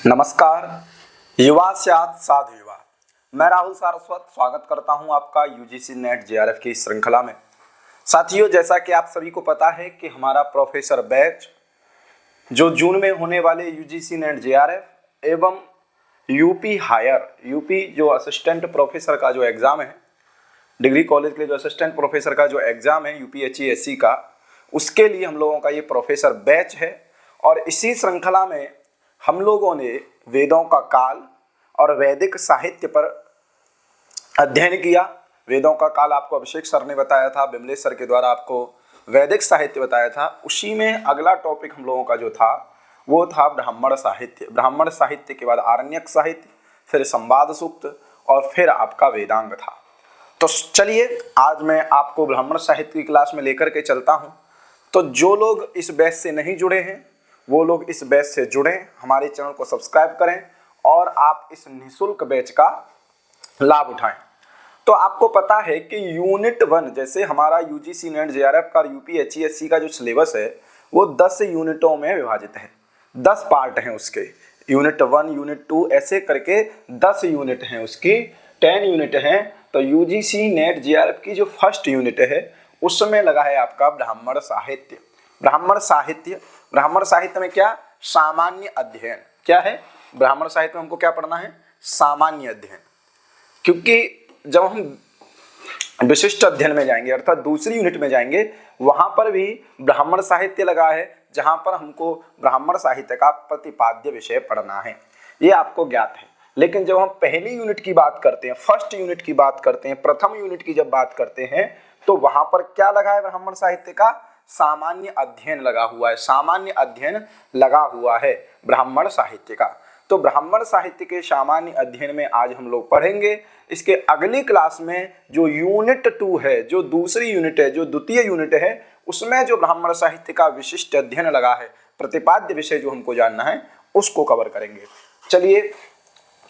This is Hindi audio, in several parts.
नमस्कार। युवा स्यात् साधु युवा। मैं राहुल सारस्वत स्वागत करता हूं आपका यूजीसी नेट जेआरएफ की इस श्रृंखला में। साथियों, जैसा कि आप सभी को पता है कि हमारा प्रोफेसर बैच जो जून में होने वाले यूजीसी नेट जेआरएफ एवं यूपी जो असिस्टेंट प्रोफेसर का जो एग्ज़ाम है, डिग्री कॉलेज के लिए जो असिस्टेंट प्रोफेसर का जो एग्ज़ाम है यूपीएचईएससी का, उसके लिए हम लोगों का ये प्रोफेसर बैच है। और इसी श्रृंखला में हम लोगों ने वेदों का काल और वैदिक साहित्य पर अध्ययन किया। वेदों का काल आपको अभिषेक सर ने बताया था, बिमलेश सर के द्वारा आपको वैदिक साहित्य बताया था। उसी में अगला टॉपिक हम लोगों का जो था वो था ब्राह्मण साहित्य। ब्राह्मण साहित्य के बाद आरण्यक साहित्य, फिर संवाद सूक्त और फिर आपका वेदांग था। तो चलिए आज मैं आपको ब्राह्मण साहित्य की क्लास में लेकर के चलता हूँ। तो जो लोग इस बैच से नहीं जुड़े हैं वो लोग इस बैच से जुड़ें, हमारे चैनल को सब्सक्राइब करें और आप इस निःशुल्क बैच का लाभ उठाएं। तो आपको पता है कि यूनिट 1 जैसे हमारा यूजीसी नेट जेआरएफ का यूपीएचईएससी का जो सिलेबस है वो 10 यूनिटों में विभाजित है। 10 पार्ट हैं उसके, यूनिट 1 यूनिट 2 ऐसे करके 10 यूनिट हैं उसकी, 10 यूनिट हैं। तो यूजीसी नेट जेआरएफ की जो फर्स्ट यूनिट है उसमें लगा है आपका ब्राह्मण साहित्य। ब्राह्मण साहित्य में क्या? सामान्य अध्ययन। क्या है? ब्राह्मण साहित्य में हमको क्या पढ़ना है? सामान्य अध्ययन। क्योंकि जब हम विशिष्ट अध्ययन में जाएंगे अर्थात दूसरी यूनिट में जाएंगे वहां पर भी ब्राह्मण साहित्य लगा है, जहां पर हमको ब्राह्मण साहित्य का प्रतिपाद्य विषय पढ़ना है, ये आपको ज्ञात है। लेकिन जब हम पहली यूनिट की बात करते हैं, फर्स्ट यूनिट की बात करते हैं, प्रथम यूनिट की जब बात करते हैं तो वहां पर क्या लगा है? ब्राह्मण साहित्य का सामान्य अध्ययन लगा हुआ है। सामान्य अध्ययन लगा हुआ है ब्राह्मण साहित्य का। तो ब्राह्मण साहित्य के सामान्य अध्ययन में आज हम लोग पढ़ेंगे। इसके अगली क्लास में जो यूनिट 2 है, जो दूसरी यूनिट है, जो द्वितीय यूनिट है, उसमें जो ब्राह्मण साहित्य का विशिष्ट अध्ययन लगा है, प्रतिपाद्य विषय जो हमको जानना है उसको कवर करेंगे। चलिए,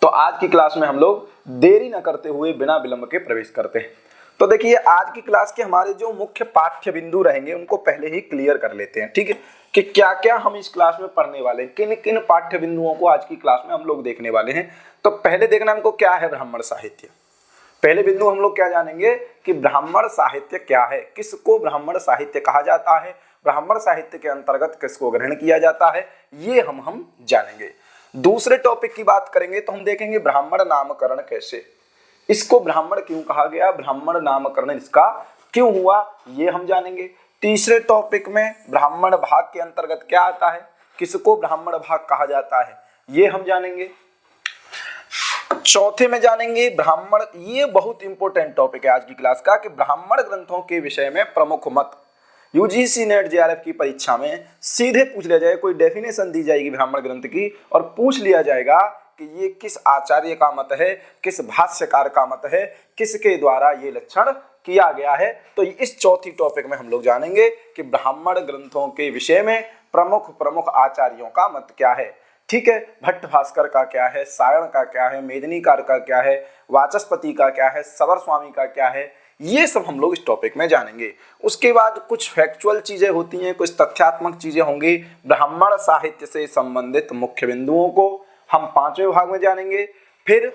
तो आज की क्लास में हम लोग देरी न करते हुए बिना विलंब के प्रवेश करते हैं। तो देखिए, आज की क्लास के हमारे जो मुख्य पाठ्य बिंदु रहेंगे उनको पहले ही क्लियर कर लेते हैं, ठीक है, कि क्या क्या हम इस क्लास में पढ़ने वाले हैं, किन किन पाठ्य बिंदुओं को आज की क्लास में हम लोग देखने वाले हैं। तो पहले देखना हमको क्या है ब्राह्मण साहित्य। पहले बिंदु हम लोग क्या जानेंगे कि ब्राह्मण साहित्य क्या है, किसको ब्राह्मण साहित्य कहा जाता है, ब्राह्मण साहित्य के अंतर्गत किसको ग्रहण किया जाता है, ये हम जानेंगे। दूसरे टॉपिक की बात करेंगे तो हम देखेंगे ब्राह्मण नामकरण कैसे, इसको ब्राह्मण क्यों कहा गया, ब्राह्मण नामकरण इसका क्यों हुआ, ये हम जानेंगे। तीसरे टॉपिक में ब्राह्मण भाग के अंतर्गत क्या आता है, किसको ब्राह्मण भाग कहा जाता है, ये हम जानेंगे। चौथे में जानेंगे ब्राह्मण, ये बहुत इंपॉर्टेंट टॉपिक है आज की क्लास का, कि ब्राह्मण ग्रंथों के विषय में प्रमुख मत। यूजीसी नेट जेआरएफ की परीक्षा में सीधे पूछ लिया जाएगा, कोई डेफिनेशन दी जाएगी ब्राह्मण ग्रंथ की और पूछ लिया जाएगा कि ये किस आचार्य का मत है, किस भाष्यकार का मत है, किसके द्वारा ये लक्षण किया गया है। तो इस चौथी टॉपिक में हम लोग जानेंगे कि ब्राह्मण ग्रंथों के विषय में प्रमुख आचार्यों का मत क्या है, ठीक है। भट्ट भास्कर का क्या है, सायण का क्या है, मेदिनीकार का क्या है, वाचस्पति का क्या है, सबर स्वामी का क्या है, ये सब हम लोग इस टॉपिक में जानेंगे। उसके बाद कुछ फैक्चुअल चीजें होती हैं, कुछ तथ्यात्मक चीजें होंगी। ब्राह्मण साहित्य से संबंधित मुख्य बिंदुओं को हम 5वें भाग में जानेंगे। फिर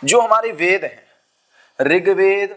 जो हमारे वेद हैं, ऋग्वेद,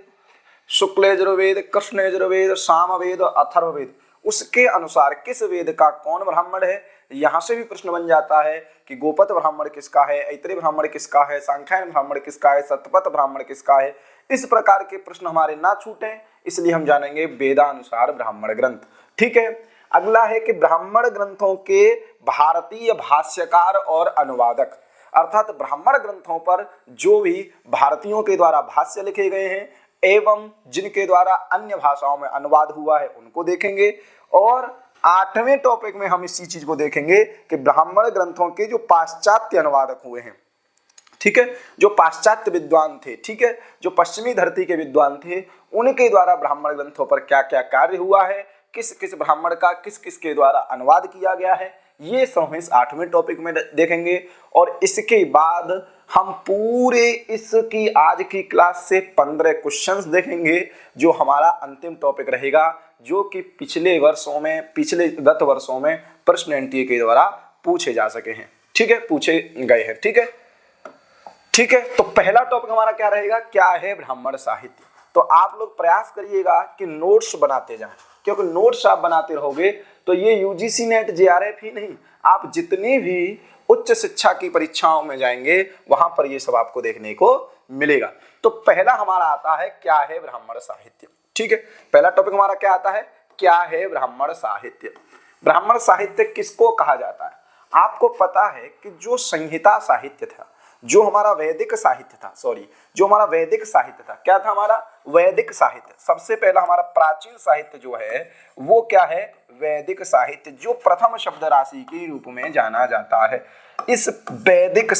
शुक्ल यजुर्वेद, कृष्ण यजुर्वेद, सामवेद और अथर्ववेद, उसके अनुसार किस वेद का कौन ब्राह्मण है, यहाँ से भी प्रश्न बन जाता है कि गोपत ब्राह्मण किसका है, ऐतरेय ब्राह्मण किसका है, सांख्यायन ब्राह्मण किसका है, सतपथ ब्राह्मण किसका है। इस प्रकार के प्रश्न हमारे ना छूटें इसलिए हम जानेंगे वेदानुसार ब्राह्मण ग्रंथ, ठीक है। अगला है कि ब्राह्मण ग्रंथों के भारतीय भाष्यकार और अनुवादक, अर्थात ब्राह्मण ग्रंथों पर जो भी भारतीयों के द्वारा भाष्य लिखे गए हैं एवं जिनके द्वारा अन्य भाषाओं में अनुवाद हुआ है उनको देखेंगे। और 8वें टॉपिक में हम इसी चीज को देखेंगे कि ब्राह्मण ग्रंथों के जो पाश्चात्य अनुवादक हुए हैं, ठीक है, जो पाश्चात्य विद्वान थे, ठीक है, जो पश्चिमी धरती के विद्वान थे, उनके द्वारा ब्राह्मण ग्रंथों पर क्या क्या कार्य हुआ है, किस किस ब्राह्मण का किस किस के द्वारा अनुवाद किया गया है, ये सब हम इस 8वें टॉपिक में देखेंगे। और इसके बाद हम पूरे इसकी आज की क्लास से 15 क्वेश्चंस देखेंगे, जो हमारा अंतिम टॉपिक रहेगा, जो कि पिछले गत वर्षों में प्रश्न एनटीए के द्वारा पूछे जा सके हैं। ठीक है, पूछे गए हैं। ठीक है, ठीक है। तो पहला टॉपिक हमारा क्या रहेगा, क्या है ब्राह्मण साहित्य। तो आप लोग प्रयास करिएगा कि नोट्स बनाते जाएं, क्योंकि नोट्स आप बनाते रहोगे तो ये यूजीसी नेट जेआरएफ ही नहीं, आप जितनी भी उच्च शिक्षा की परीक्षाओं में जाएंगे वहां पर ये सब आपको देखने को मिलेगा। तो पहला हमारा आता है क्या है ब्राह्मण साहित्य। ठीक है, पहला टॉपिक हमारा क्या आता है, क्या है ब्राह्मण साहित्य। ब्राह्मण साहित्य किसको कहा जाता है। आपको पता है कि जो संहिता साहित्य था, जो हमारा वैदिक साहित्य था, जो हमारा वैदिक साहित्य था, क्या था हमारा वैदिक साहित्य। सबसे पहला हमारा प्राचीन साहित्य जो है वो क्या है, वैदिक साहित्य, जो प्रथम शब्द राशि के रूप में जाना जाता है। इस वैदिक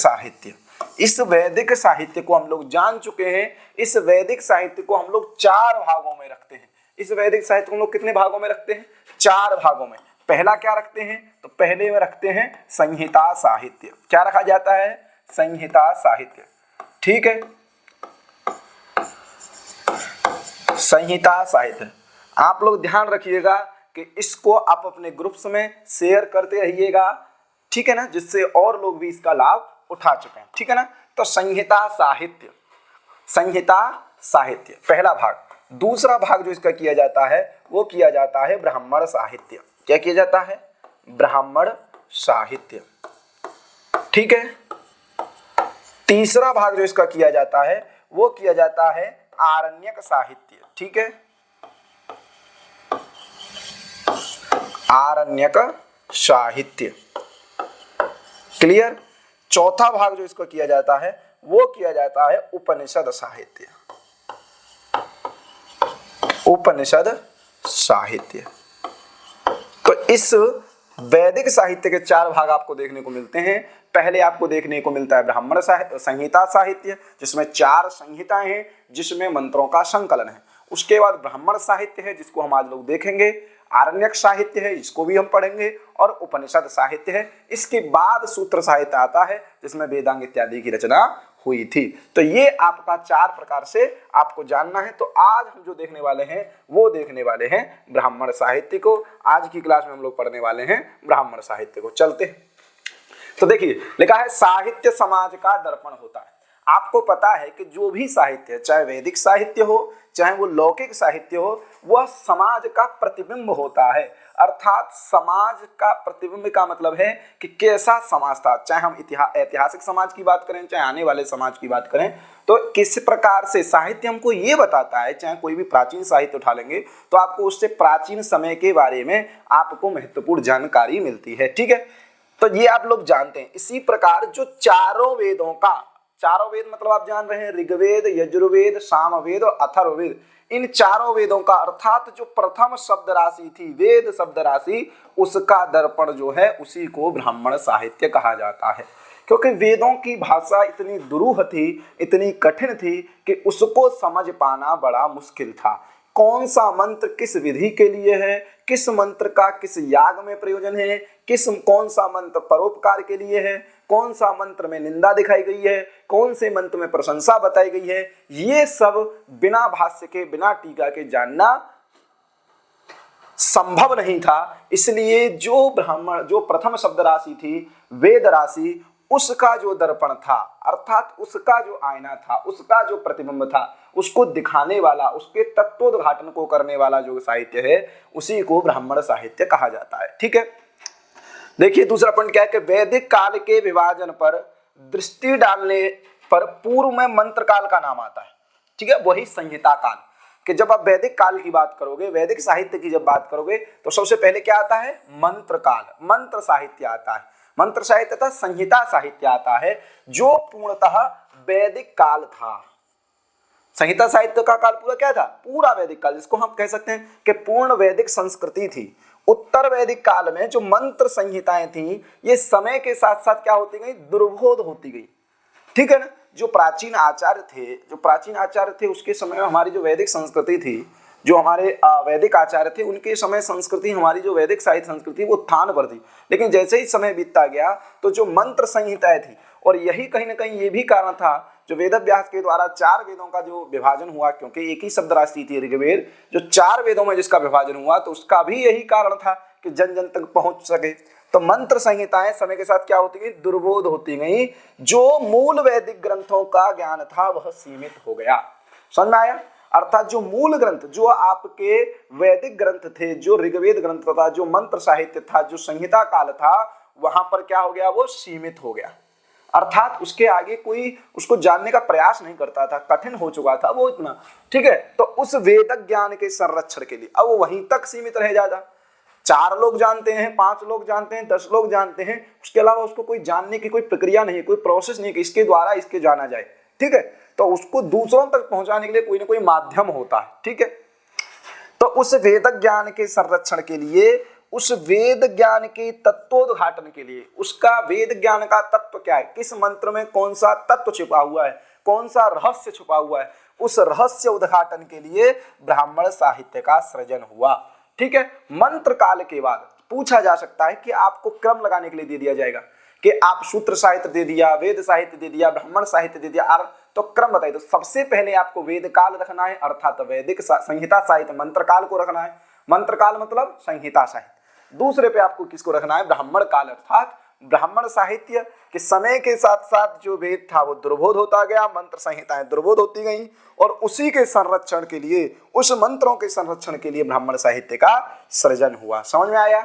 साहित्य को हम लोग जान चुके हैं। इस वैदिक साहित्य को हम लोग 4 भागों में रखते हैं। इस वैदिक साहित्य को हम लोग कितने भागों में रखते हैं, 4 भागों में। पहला क्या रखते हैं, तो पहले में रखते हैं संहिता साहित्य। क्या रखा जाता है, संहिता साहित्य। ठीक है, संहिता साहित्य। आप लोग ध्यान रखिएगा कि इसको आप अपने ग्रुप्स में शेयर करते रहिएगा, ठीक है ना, जिससे और लोग भी इसका लाभ उठा चुके हैं। ठीक है ना, तो संहिता साहित्य, संहिता साहित्य पहला भाग। दूसरा भाग जो इसका किया जाता है वो किया जाता है ब्राह्मण साहित्य। क्या किया जाता है, ब्राह्मण साहित्य। ठीक है, तीसरा भाग जो इसका किया जाता है वो किया जाता है आरण्यक साहित्य। ठीक है, आरण्यक साहित्य, क्लियर। चौथा भाग जो इसको किया जाता है वो किया जाता है उपनिषद साहित्य, उपनिषद साहित्य। तो इस वैदिक साहित्य के 4 भाग आपको देखने को मिलते हैं। पहले आपको देखने को मिलता है ब्राह्मण संहिता साहित्य, जिसमें 4 संहिताएं हैं, जिसमें मंत्रों का संकलन है। उसके बाद ब्राह्मण साहित्य है, जिसको हम आज लोग देखेंगे। आरण्यक साहित्य है, इसको भी हम पढ़ेंगे, और उपनिषद साहित्य है। इसके बाद सूत्र साहित्य आता है, जिसमें वेदांग इत्यादि की रचना हुई थी। तो ये आपका 4 प्रकार से आपको जानना है। तो आज हम जो देखने वाले हैं वो देखने वाले हैं ब्राह्मण साहित्य को। आज की क्लास में हम लोग पढ़ने वाले हैं ब्राह्मण साहित्य को। चलते हैं। तो देखिए, लिखा है साहित्य समाज का दर्पण होता है। आपको पता है कि जो भी साहित्य, चाहे वैदिक साहित्य हो, चाहे वो लौकिक साहित्य हो, वह समाज का प्रतिबिंब होता है। अर्थात समाज का प्रतिबिंब का मतलब है कि कैसा समाज था। चाहे हम ऐतिहासिक समाज की बात करें, चाहे आने वाले समाज की बात करें, तो किस प्रकार से साहित्य हमको ये बताता है। चाहे कोई भी प्राचीन साहित्य उठा लेंगे तो आपको उससे प्राचीन समय के बारे में आपको महत्वपूर्ण जानकारी मिलती है। ठीक है, तो ये आप लोग जानते हैं। इसी प्रकार जो चारों वेदों का, चारों वेद मतलब आप जान रहे हैं ऋग्वेद, यजुर्वेद, सामवेद और अथर्ववेद, इन चारों वेदों का अर्थात जो प्रथम शब्द राशि थी, वेद शब्द राशि, उसका दर्पण जो है उसी को ब्राह्मण साहित्य कहा जाता है। क्योंकि वेदों की भाषा इतनी दुरूह थी, इतनी कठिन थी कि उसको समझ पाना बड़ा मुश्किल था। कौन सा मंत्र किस विधि के लिए है, किस मंत्र का किस याग में प्रयोजन है, कौन सा मंत्र परोपकार के लिए है, कौन सा मंत्र में निंदा दिखाई गई है, कौन से मंत्र में प्रशंसा बताई गई है, ये सब बिना भाष्य के, बिना टीका के जानना संभव नहीं था। इसलिए जो प्रथम शब्द राशि थी, वेद राशि, उसका जो दर्पण था, अर्थात उसका जो आईना था, उसका जो प्रतिबिंब था, उसको दिखाने वाला, उसके तत्वोद्घाटन को करने वाला जो साहित्य है, उसी को ब्राह्मण साहित्य कहा जाता है। ठीक है, देखिए दूसरा पॉइंट क्या है कि वैदिक काल के विभाजन पर दृष्टि डालने पर पूर्व में मंत्र काल का नाम आता है। ठीक है, वही संहिता काल। कि जब आप वैदिक काल की बात करोगे, वैदिक साहित्य की जब बात करोगे, तो सबसे पहले क्या आता है, मंत्र काल, मंत्र साहित्य आता है। मंत्र साहित्य तथा संहिता साहित्य आता है, जो पूर्णतः वैदिक काल था। संहिता साहित्य का काल पूरा क्या था, पूरा वैदिक काल, जिसको हम कह सकते हैं कि पूर्ण वैदिक संस्कृति थी। उत्तर वैदिक काल में जो मंत्र संहिताएं थी, ये समय के साथ साथ क्या होती गई, दुर्बोध होती गई। ठीक है ना, जो प्राचीन आचार्य थे उसके समय में हमारी जो वैदिक संस्कृति थी, जो हमारे वैदिक आचार्य थे, उनके समय संस्कृति, हमारी जो वैदिक साहित्य संस्कृति, वो उत्थान पर थी। लेकिन जैसे ही समय बीतता गया तो जो मंत्र संहिताएं थी, और यही कहीं ना कहीं ये भी कारण था जो वेदव्यास के द्वारा 4 वेदों का जो विभाजन हुआ, क्योंकि एक ही शब्द राशि थी ऋग्वेद, जो 4 वेदों में जिसका विभाजन हुआ, तो उसका भी यही कारण था कि जन जन तक पहुंच सके। तो मंत्र संहिताएं समय के साथ क्या होती गई, दुर्बोध होती गई। जो मूल वैदिक ग्रंथों का ज्ञान था वह सीमित हो गया। समझ में आया? अर्थात जो मूल ग्रंथ, जो आपके वैदिक ग्रंथ थे, जो ऋग्वेद ग्रंथ था, जो मंत्र साहित्य था, जो संहिता काल था, वहां पर क्या हो गया, वो सीमित हो गया। अर्थात उसके आगे कोई उसको जानने का प्रयास नहीं करता था, कठिन हो चुका था वो इतना। ठीक है, तो उस वेदक ज्ञान के संरक्षण के लिए अब वो वहीं तक सीमित रह जाता। 4 लोग जानते हैं, 5 लोग जानते हैं, 10 लोग जानते हैं, उसके अलावा उसको कोई जानने की कोई प्रक्रिया नहीं, कोई प्रोसेस नहीं कि इसके द्वारा इसके जाना जाए। ठीक है, तो उसको दूसरों तक पहुंचाने के लिए कोई ना कोई माध्यम होता है। ठीक है, तो उस वेदक ज्ञान के संरक्षण के लिए, उस वेद ज्ञान के तत्वोद्घाटन के लिए, उसका वेद ज्ञान का तत्व क्या है, किस मंत्र में कौन सा तत्व छिपा हुआ है, कौन सा रहस्य छुपा हुआ है, उस रहस्य उद्घाटन के लिए ब्राह्मण साहित्य का सृजन हुआ। ठीक है, मंत्र काल के बाद पूछा जा सकता है कि आपको क्रम लगाने के लिए दे दिया जाएगा कि आप सूत्र साहित्य दे दिया, वेद साहित्य दे दिया, ब्राह्मण साहित्य दे दिया, तो क्रम बताइए। तो सबसे पहले आपको वेद काल रखना है, अर्थात वैदिक संहिता साहित्य मंत्र काल को रखना है। मंत्र काल मतलब संहिता साहित्य। दूसरे पे आपको किसको रखना है, ब्राह्मण काल, अर्थात ब्राह्मण साहित्य के समय के साथ साथ जो वेद था वो दुर्बोध होता गया, मंत्र संहिताएं दुर्बोध होती गई, और उसी के संरक्षण के लिए, उस मंत्रों के संरक्षण के लिए ब्राह्मण साहित्य का सृजन हुआ। समझ में आया?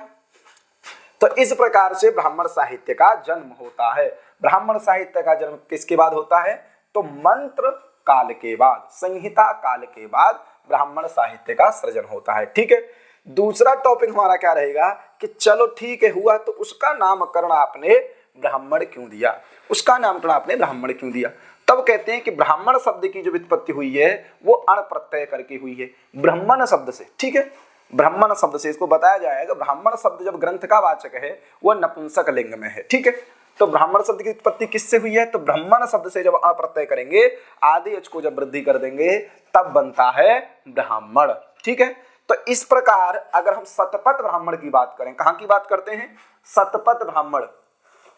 तो इस प्रकार से ब्राह्मण साहित्य का जन्म होता है। ब्राह्मण साहित्य का जन्म किसके बाद होता है, तो मंत्र काल के बाद, संहिता काल के बाद ब्राह्मण साहित्य का सृजन होता है। ठीक है, दूसरा टॉपिक हमारा क्या रहेगा कि चलो ठीक है हुआ, तो उसका नामकरण आपने ब्राह्मण क्यों दिया, उसका नामकरण आपने ब्राह्मण क्यों दिया। तब कहते हैं कि ब्राह्मण शब्द की जो व्युत्पत्ति हुई है वो अण प्रत्यय करके हुई है, ब्राह्मण शब्द से। ठीक है, ब्राह्मण शब्द से इसको बताया जाएगा। ब्राह्मण शब्द जब ग्रंथ का वाचक है वह नपुंसक लिंग में है। ठीक है, तो ब्राह्मण शब्द की उत्पत्ति किससे हुई है, तो ब्राह्मण शब्द से जब अप्रत्यय करेंगे, आदि अच को जब वृद्धि कर देंगे, तब बनता है ब्राह्मण। ठीक है, तो इस प्रकार अगर हम शतपथ ब्राह्मण की बात करें, कहां की बात करते हैं, शतपथ ब्राह्मण।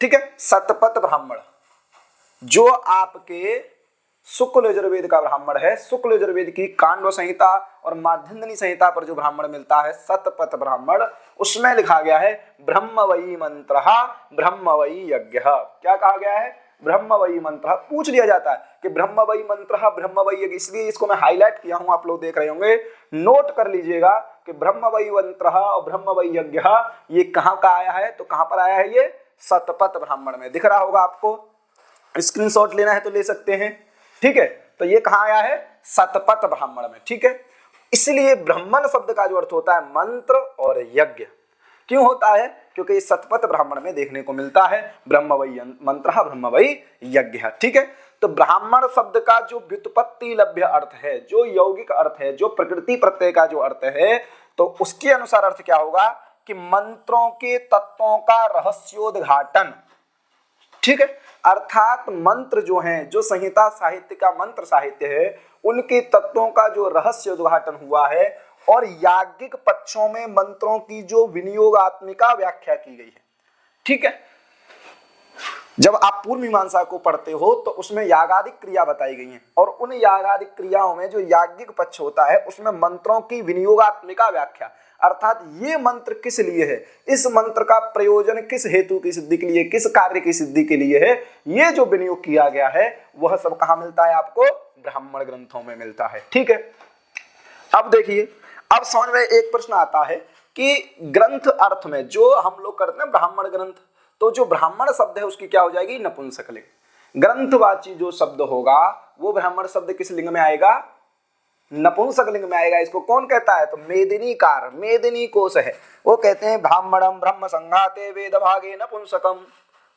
ठीक है, शतपथ ब्राह्मण जो आपके शुक्ल यजुर्वेद का ब्राह्मण है, शुक्ल यजुर्वेद की कांडव संहिता और माध्यन्दिनी संहिता पर जो ब्राह्मण मिलता है शतपथ ब्राह्मण, उसमें लिखा गया है ब्रह्मवई मंत्रः ब्रह्मवई यज्ञः। क्या कहा गया है, ब्रह्मवई मंत्रः। पूछ लिया जाता है कि ब्रह्मवई मंत्रः ब्रह्मवई यज्ञ, इसलिए इसको मैं हाईलाइट किया हूं, आप लोग देख रहे होंगे, नोट कर लीजिएगा कि ब्रह्मवई मंत्रः और ब्रह्मवई यज्ञः ये कहां का आया है, तो कहां पर आया है, ये शतपथ ब्राह्मण में। दिख रहा होगा आपको, स्क्रीनशॉट लेना है तो ले सकते हैं। ठीक है, तो ये कहां आया है, शतपथ ब्राह्मण में। ठीक है, इसलिए ब्राह्मण शब्द का जो अर्थ होता है मंत्र और यज्ञ। क्यों होता है, क्योंकि ये शतपथ ब्राह्मण में देखने को मिलता है, ब्रह्मवई मंत्रः ब्रह्मवई यज्ञः। ठीक है, तो ब्राह्मण शब्द का जो व्युत्पत्ति लभ्य अर्थ है, जो यौगिक अर्थ है, जो प्रकृति प्रत्यय का जो अर्थ है, तो उसके अनुसार अर्थ क्या होगा कि मंत्रों के तत्वों का रहस्योद्घाटन। ठीक है, अर्थात मंत्र जो हैं, जो संहिता साहित्य का मंत्र साहित्य है, उनके तत्वों का जो रहस्य उद्घाटन हुआ है, और याज्ञिक पक्षों में मंत्रों की जो विनियोगात्मिका व्याख्या की गई है। ठीक है, जब आप पूर्व मीमांसा को पढ़ते हो तो उसमें यागादिक क्रिया बताई गई है, और उन यागादिक क्रियाओं में जो याज्ञिक पक्ष होता है उसमें मंत्रों की विनियोगात्मिका व्याख्या, अर्थात ये मंत्र किस लिए है, इस मंत्र का प्रयोजन किस हेतु की सिद्धि के लिए, किस कार्य की सिद्धि के लिए है, ये जो विनियोग किया गया है वह सब कहां मिलता है, आपको ब्राह्मण ग्रंथों में मिलता है। ठीक है, अब देखिए, अब समझ में एक प्रश्न आता है कि ग्रंथ अर्थ में जो हम लोग करते हैं ब्राह्मण ग्रंथ, तो जो ब्राह्मण शब्द है उसकी क्या हो जाएगी, नपुंसक लिंग। ग्रंथवाची जो शब्द होगा वो ब्राह्मण शब्द किस लिंग में आएगा, नपुंसक लिंग में आएगा। इसको कौन कहता है, तो मेदिनीकार, मेदिनी कोश है, वो कहते हैं ब्राह्मणम ब्रह्म संघाते वेद भागे नपुंसकम।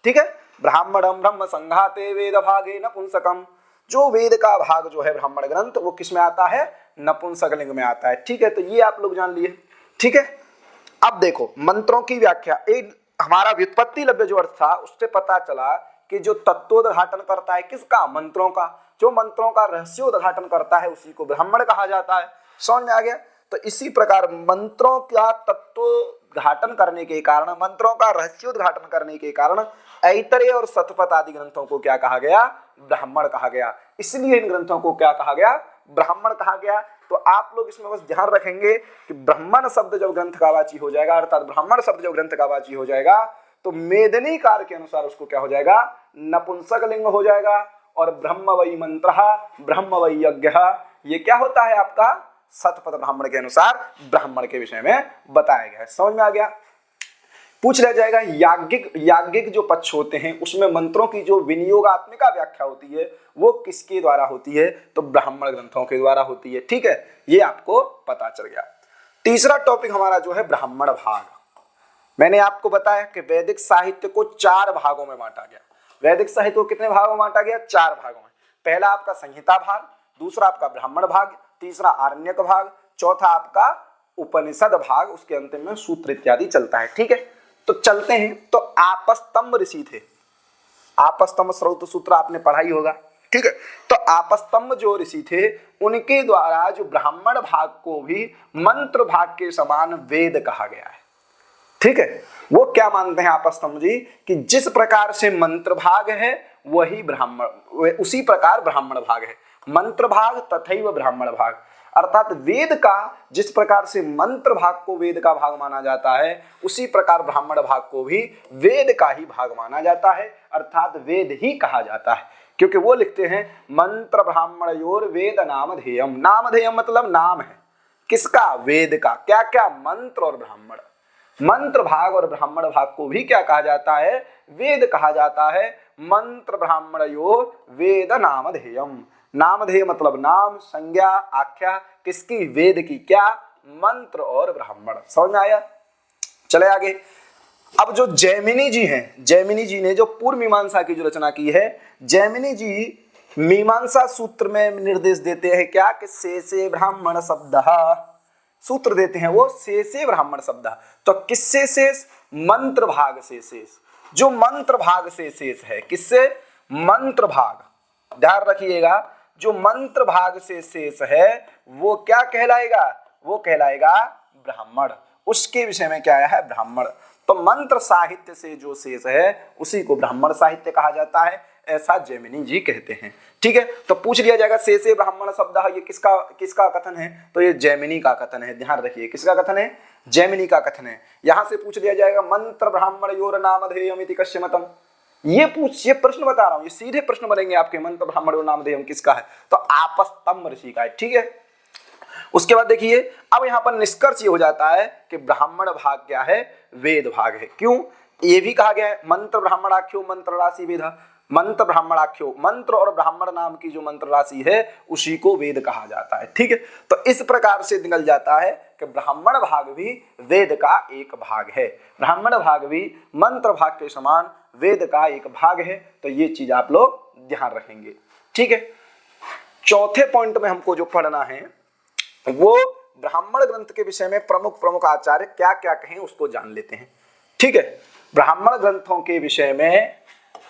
ठीक है, ब्राह्मणम ब्रह्म संघाते वेद भागे नपुंसकम, जो वेद का भाग जो है ब्राह्मण ग्रंथ वो किस में आता है, नपुंसक लिंग में आता है। ठीक है, तो ये आप लोग जान लिए। ठीक है, अब देखो मंत्रों की व्याख्या, एक हमारा व्युत्पत्ति लभ्य जो अर्थ था उससे पता चला कि जो तत्वोद्घाटन करता है किसका, मंत्रों का, जो मंत्रों का रहस्योद्घाटन करता है उसी को ब्राह्मण कहा जाता है। समझ में आ गया? तो इसी प्रकार मंत्रों का तत्वोद्घाटन करने के कारण, मंत्रों का रहस्योद्घाटन करने के कारण ऐतरेय और शतपथ आदि ग्रंथों को क्या कहा गया, ब्राह्मण कहा गया। इसलिए इन ग्रंथों को क्या कहा गया, ब्राह्मण कहा गया। तो आप लोग इसमें बस ध्यान रखेंगे कि ब्राह्मण शब्द जब ग्रंथ का वाची हो जाएगा, अर्थात ब्राह्मण शब्द जब ग्रंथ का वाची हो जाएगा, तो मेदिनीकार के अनुसार उसको क्या हो जाएगा, नपुंसक लिंग हो जाएगा। और ब्रह्म वै मंत्रः ब्रह्म वै यज्ञः, ये क्या होता है आपका शतपथ ब्राह्मण के अनुसार ब्राह्मण के विषय में बताया गया है। समझ में आ गया। पूछ लिया जाएगा याज्ञिक जो पक्ष होते हैं उसमें मंत्रों की जो विनियोगात्मिका व्याख्या होती है वो किसके द्वारा होती है, तो ब्राह्मण ग्रंथों के द्वारा होती है। ठीक है, ये आपको पता चल गया। तीसरा टॉपिक हमारा जो है ब्राह्मण भाग। मैंने आपको बताया कि वैदिक साहित्य को 4 भागों में बांटा गया। वैदिक साहित्य को कितने भागों में बांटा गया, 4 भागों में। पहला आपका संहिता भाग, दूसरा आपका ब्राह्मण भाग, तीसरा आरण्यक भाग, चौथा आपका उपनिषद भाग, उसके अंतिम में सूत्र इत्यादि चलता है। ठीक है, तो चलते हैं। तो आपस्तंभ ऋषि थे, आपस्तंभ स्रोत सूत्र आपने पढ़ा ही होगा। ठीक है, तो आपस्तंभ जो ऋषि थे उनके द्वारा जो ब्राह्मण भाग को भी मंत्र भाग के समान वेद कहा गया है। ठीक है, वो क्या मानते हैं आपस्तंभ जी कि जिस प्रकार से मंत्र भाग है वही ब्राह्मण, उसी प्रकार ब्राह्मण भाग है। मंत्र भाग तथैव ब्राह्मण भाग, अर्थात वेद का जिस प्रकार से मंत्र भाग को वेद का भाग माना जाता है उसी प्रकार ब्राह्मण भाग को भी वेद का ही भाग माना जाता है, अर्थात वेद ही कहा जाता है। क्योंकि वो लिखते हैं मंत्र ब्राह्मणयोर वेद नामधेयम। नामधेयम मतलब नाम है किसका, वेद का। क्या क्या, मंत्र और ब्राह्मण। मंत्र भाग और ब्राह्मण भाग को भी क्या कहा जाता है, वेद कहा जाता है। मंत्र ब्राह्मणयोर वेद नामधेयम। नामधेय मतलब नाम, संज्ञा, आख्या किसकी, वेद की। क्या, मंत्र और ब्राह्मण। समझ में आया। चले आगे। अब जो जैमिनी जी हैं, जैमिनी जी ने जो पूर्व मीमांसा की जो रचना की है, जैमिनी जी मीमांसा सूत्र में निर्देश देते हैं क्या कि शेषे ब्राह्मण शब्द, सूत्र देते हैं वो शेषे ब्राह्मण शब्द। तो किससे शेष, मंत्र भाग से शेष। जो मंत्र भाग से शेष है, किससे, मंत्र भाग। ध्यान रखिएगा, जो मंत्र भाग से शेष है वो क्या कहलाएगा, वो कहलाएगा ब्राह्मण। उसके विषय में क्या है, ब्राह्मण। तो मंत्र साहित्य से जो शेष है उसी को ब्राह्मण साहित्य कहा जाता है, ऐसा जैमिनी जी कहते हैं। ठीक है, तो पूछ लिया जाएगा शेषे ब्राह्मण शब्द, ये किसका कथन है, तो ये जैमिनी का कथन है। ध्यान रखिए, किसका कथन है, जैमिनी का कथन है। यहां से पूछ लिया जाएगा मंत्र ब्राह्मण योर नामधेयम इति कस्य मतम। ये प्रश्न बता रहा हूं, ये सीधे प्रश्न बनेंगे आपके, मंत्र ब्राह्मण योर नामधेयम किसका है, तो आपस्तंभ ऋषि का है। ठीक है, उसके बाद देखिए अब यहां पर निष्कर्ष ये हो जाता है कि ब्राह्मण भाग क्या है, वेद भाग है। क्यों, ये भी कहा गया है मंत्र ब्राह्मणाख्यो मंत्र राशि वेद। मंत्र ब्राह्मणाख्यो, मंत्र और ब्राह्मण नाम की जो मंत्र राशि है उसी को वेद कहा जाता है। ठीक है, तो इस प्रकार से निकल जाता है कि ब्राह्मण भाग भी वेद का एक भाग है, ब्राह्मण भाग भी मंत्र भाग के समान वेद का एक भाग है। तो ये चीज आप लोग ध्यान रखेंगे। ठीक है, चौथे पॉइंट में हमको जो पढ़ना है वो ब्राह्मण ग्रंथ के विषय में प्रमुख आचार्य क्या क्या कहें उसको जान लेते हैं। ठीक है, ब्राह्मण ग्रंथों के विषय में,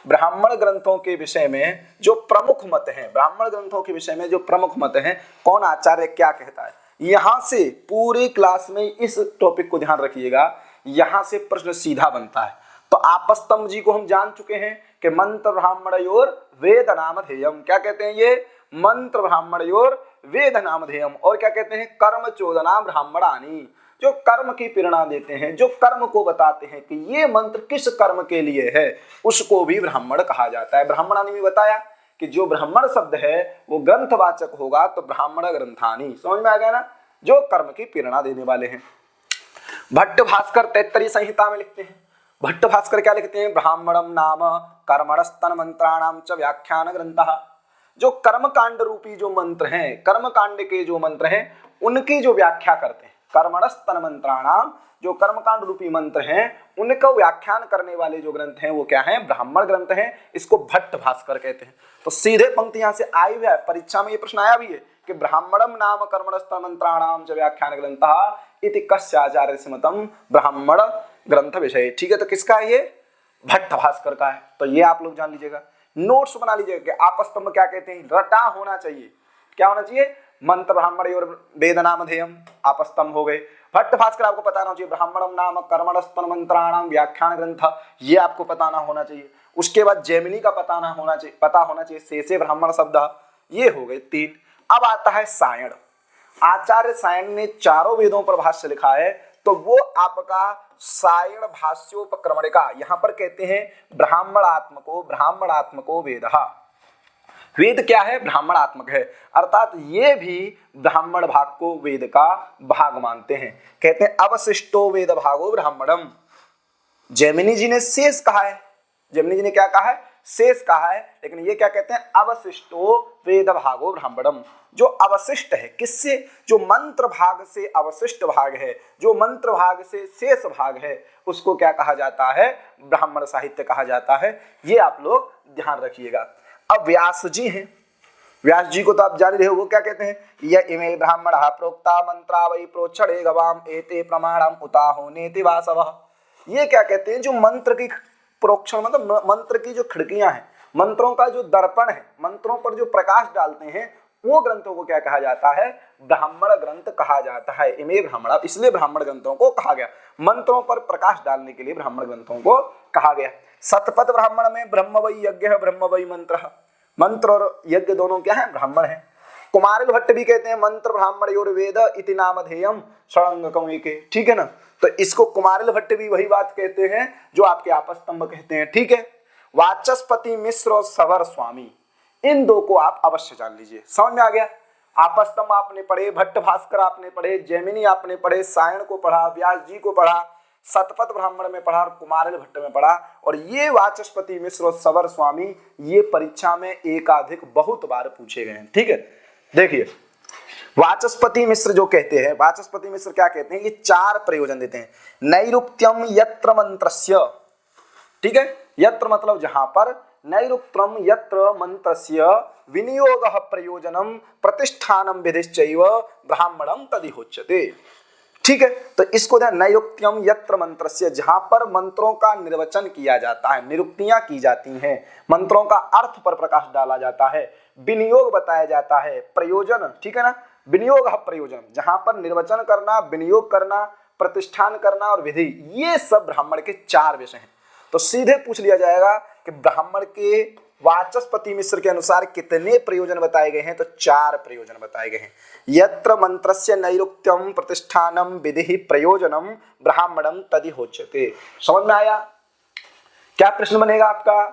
ब्राह्मण ग्रंथों के विषय में जो प्रमुख मत हैं, ब्राह्मण ग्रंथों के विषय में जो प्रमुख मत हैं, कौन आचार्य क्या कहता है। यहां से पूरी क्लास में इस टॉपिक को ध्यान रखिएगा, यहां से प्रश्न सीधा बनता है। तो आपस्तंभ जी को हम जान चुके हैं कि मंत्र ब्राह्मणयोर वेद नामधेयम, क्या कहते हैं ये, मंत्र ब्राह्मणयोर वेद नामधेयम। और क्या कहते हैं, कर्म चोदना ब्राह्मणानी, जो कर्म की प्रेरणा देते हैं, जो कर्म को बताते हैं कि ये मंत्र किस कर्म के लिए है, उसको भी ब्राह्मण कहा जाता है। ब्राह्मणानी में बताया कि जो ब्राह्मण शब्द है वो ग्रंथवाचक होगा, तो ब्राह्मण ग्रंथानी। समझ में आ गया ना, जो कर्म की प्रेरणा देने वाले हैं। भट्ट भास्कर तैत्तरीय संहिता में लिखते हैं, भट्ट भास्कर क्या लिखते हैं, ब्राह्मणम नाम कर्मणस्तन मंत्राणाम च व्याख्यान ग्रंथः। जो कर्मकांड रूपी जो मंत्र हैं, कर्मकांड के जो मंत्र हैं उनकी जो व्याख्या करते हैं, कर्मणस्तन मंत्राणाम, जो कर्मकांड रूपी मंत्र हैं उनको व्याख्यान करने वाले जो ग्रंथ हैं वो क्या हैं, ब्राह्मण ग्रंथ हैं। इसको भट्ट भास्कर कहते हैं। तो सीधे पंक्ति यहां से आई हुई है, परीक्षा में ये प्रश्न आया भी है कि ब्राह्मणम नाम कर्मणस्तन मंत्राणाम च व्याख्यान ग्रंथः इति कस्य आचार्यस्य मतम ब्राह्मण ग्रंथ विषय। ठीक है, तो किसका है ये, भट्ट भास्कर का है। तो ये आप लोग जान लीजिएगा, नोट्स बना लीजिएगा कि आपस्तंभ क्या कहते हैं, रटा होना चाहिए। क्या होना चाहिए, मंत्र ब्राह्मण और वेद नामधेयम आपस्तंभ हो गए। भट्ट भास्कर आपको पता होना चाहिए, ब्राह्मणम नाम कर्मणस्तन मंत्राणाम व्याख्यान ग्रंथ, ये आपको पता होना चाहिए। उसके बाद जैमिनी का पता होना चाहिए, शेषे ब्राह्मण शब्द, ये हो गए 3। अब आता है सायण। आचार्य सायण ने चारों वेदों पर भाष्य लिखा है, तो वो आपका सायण भाष्योपक्रमणिका, यहां पर कहते हैं ब्राह्मणात्मको वेदः। वेद क्या है? ब्राह्मणात्मक है, अर्थात ये भी ब्राह्मण भाग को वेद का भाग मानते हैं। कहते हैं अवशिष्टो वेद भागो ब्राह्मणम। जैमिनी जी ने शेष कहा है, जैमिनी जी ने क्या कहा है? शेष कहा है, लेकिन ये क्या कहते हैं? अवशिष्टो वेद भागो ब्राह्मणम। जो अवशिष्ट है, किससे? जो मंत्र भाग से अवशिष्ट भाग है, जो मंत्र भाग से शेष भाग है, उसको क्या कहा जाता है? ब्राह्मण साहित्य कहा जाता है। ये आप लोग ध्यान रखिएगा। अब व्यास जी हैं, व्यास जी को तो आप जान रहे हो, वो क्या कहते हैं? य इमे ब्राह्मणः प्रोक्ता मंत्रा वै प्रोक्षणे गवाम एते प्रमाणम उताहो नेति वासवः। ये क्या कहते हैं? जो मंत्र की प्रोक्षण मतलब मंत्र की जो खिड़कियां हैं, मंत्रों का जो दर्पण है, मंत्रों पर जो प्रकाश डालते हैं, वो ग्रंथों को क्या कहा जाता है? ब्राह्मण ग्रंथ कहा जाता है। इमे ब्राह्मण, इसलिए ब्राह्मण ग्रंथों को कहा गया, मंत्रों पर प्रकाश डालने के लिए ब्राह्मण ग्रंथों को कहा गया। शतपथ ब्राह्मण में ब्रह्म वै यज्ञ ब्रह्म वै मंत्र, मंत्र और यज्ञ दोनों क्या है? ब्राह्मण है। कुमारिल भट्ट भी कहते हैं मंत्र ब्राह्मण योर वेद इति नामधेयम षडंगकम एके, ठीक है ना। तो इसको कुमारिल भट्ट भी वही बात कहते हैं जो आपके आपस्तंभ कहते हैं, ठीक है। वाचस्पति मिश्र और सवर स्वामी, इन दो को आप अवश्य जान लीजिए। समझ में आ गया? आपस्तंभ आपने पढ़े, भट्ट भास्कर आपने पढ़े, जैमिनी आपने पढ़े, सायण को पढ़ा, व्यास जी को पढ़ा, शतपथ ब्राह्मण में पढ़ा और कुमारिल भट्ट में पढ़ा। और ये वाचस्पति मिश्र और सवर स्वामी ये परीक्षा में एकाधिक बहुत बार पूछे गए हैं, ठीक है। देखिए वाचस्पति मिश्र जो कहते हैं, वाचस्पति मिश्र क्या कहते हैं? ये 4 प्रयोजन देते हैं। नैरुक्त्यम यत्र मंत्रस्य, ठीक है, यत्र मतलब जहां पर, नैरुक्त्यम यत्र मंत्रस्य विनियोगः प्रयोजनम प्रतिष्ठानम विधिश्चैव ब्राह्मणम तदिहोच्यते, ठीक है। तो इसको ध्यान, नैरुक्त्यम यत्र मंत्रस्य, जहां पर मंत्रों का निर्वचन किया जाता है, निरुक्तियां की जाती हैं, मंत्रों का अर्थ पर प्रकाश डाला जाता है, विनियोग बताया जाता है, प्रयोजन, ठीक है ना, विनियोग प्रयोजन, जहां पर निर्वचन करना, विनियोग करना, प्रतिष्ठान करना और विधि, ये सब ब्राह्मण के 4 विषय हैं। तो सीधे पूछ लिया जाएगा कि ब्राह्मण के वाचस्पति मिश्र के अनुसार कितने प्रयोजन बताए गए हैं? तो 4 प्रयोजन बताए गए हैं। यत्र मंत्रस्य नैरुक्त्यम प्रतिष्ठानम विधि प्रयोजनम ब्राह्मणम तदिहोच्यते। समझ में आया? क्या प्रश्न बनेगा आपका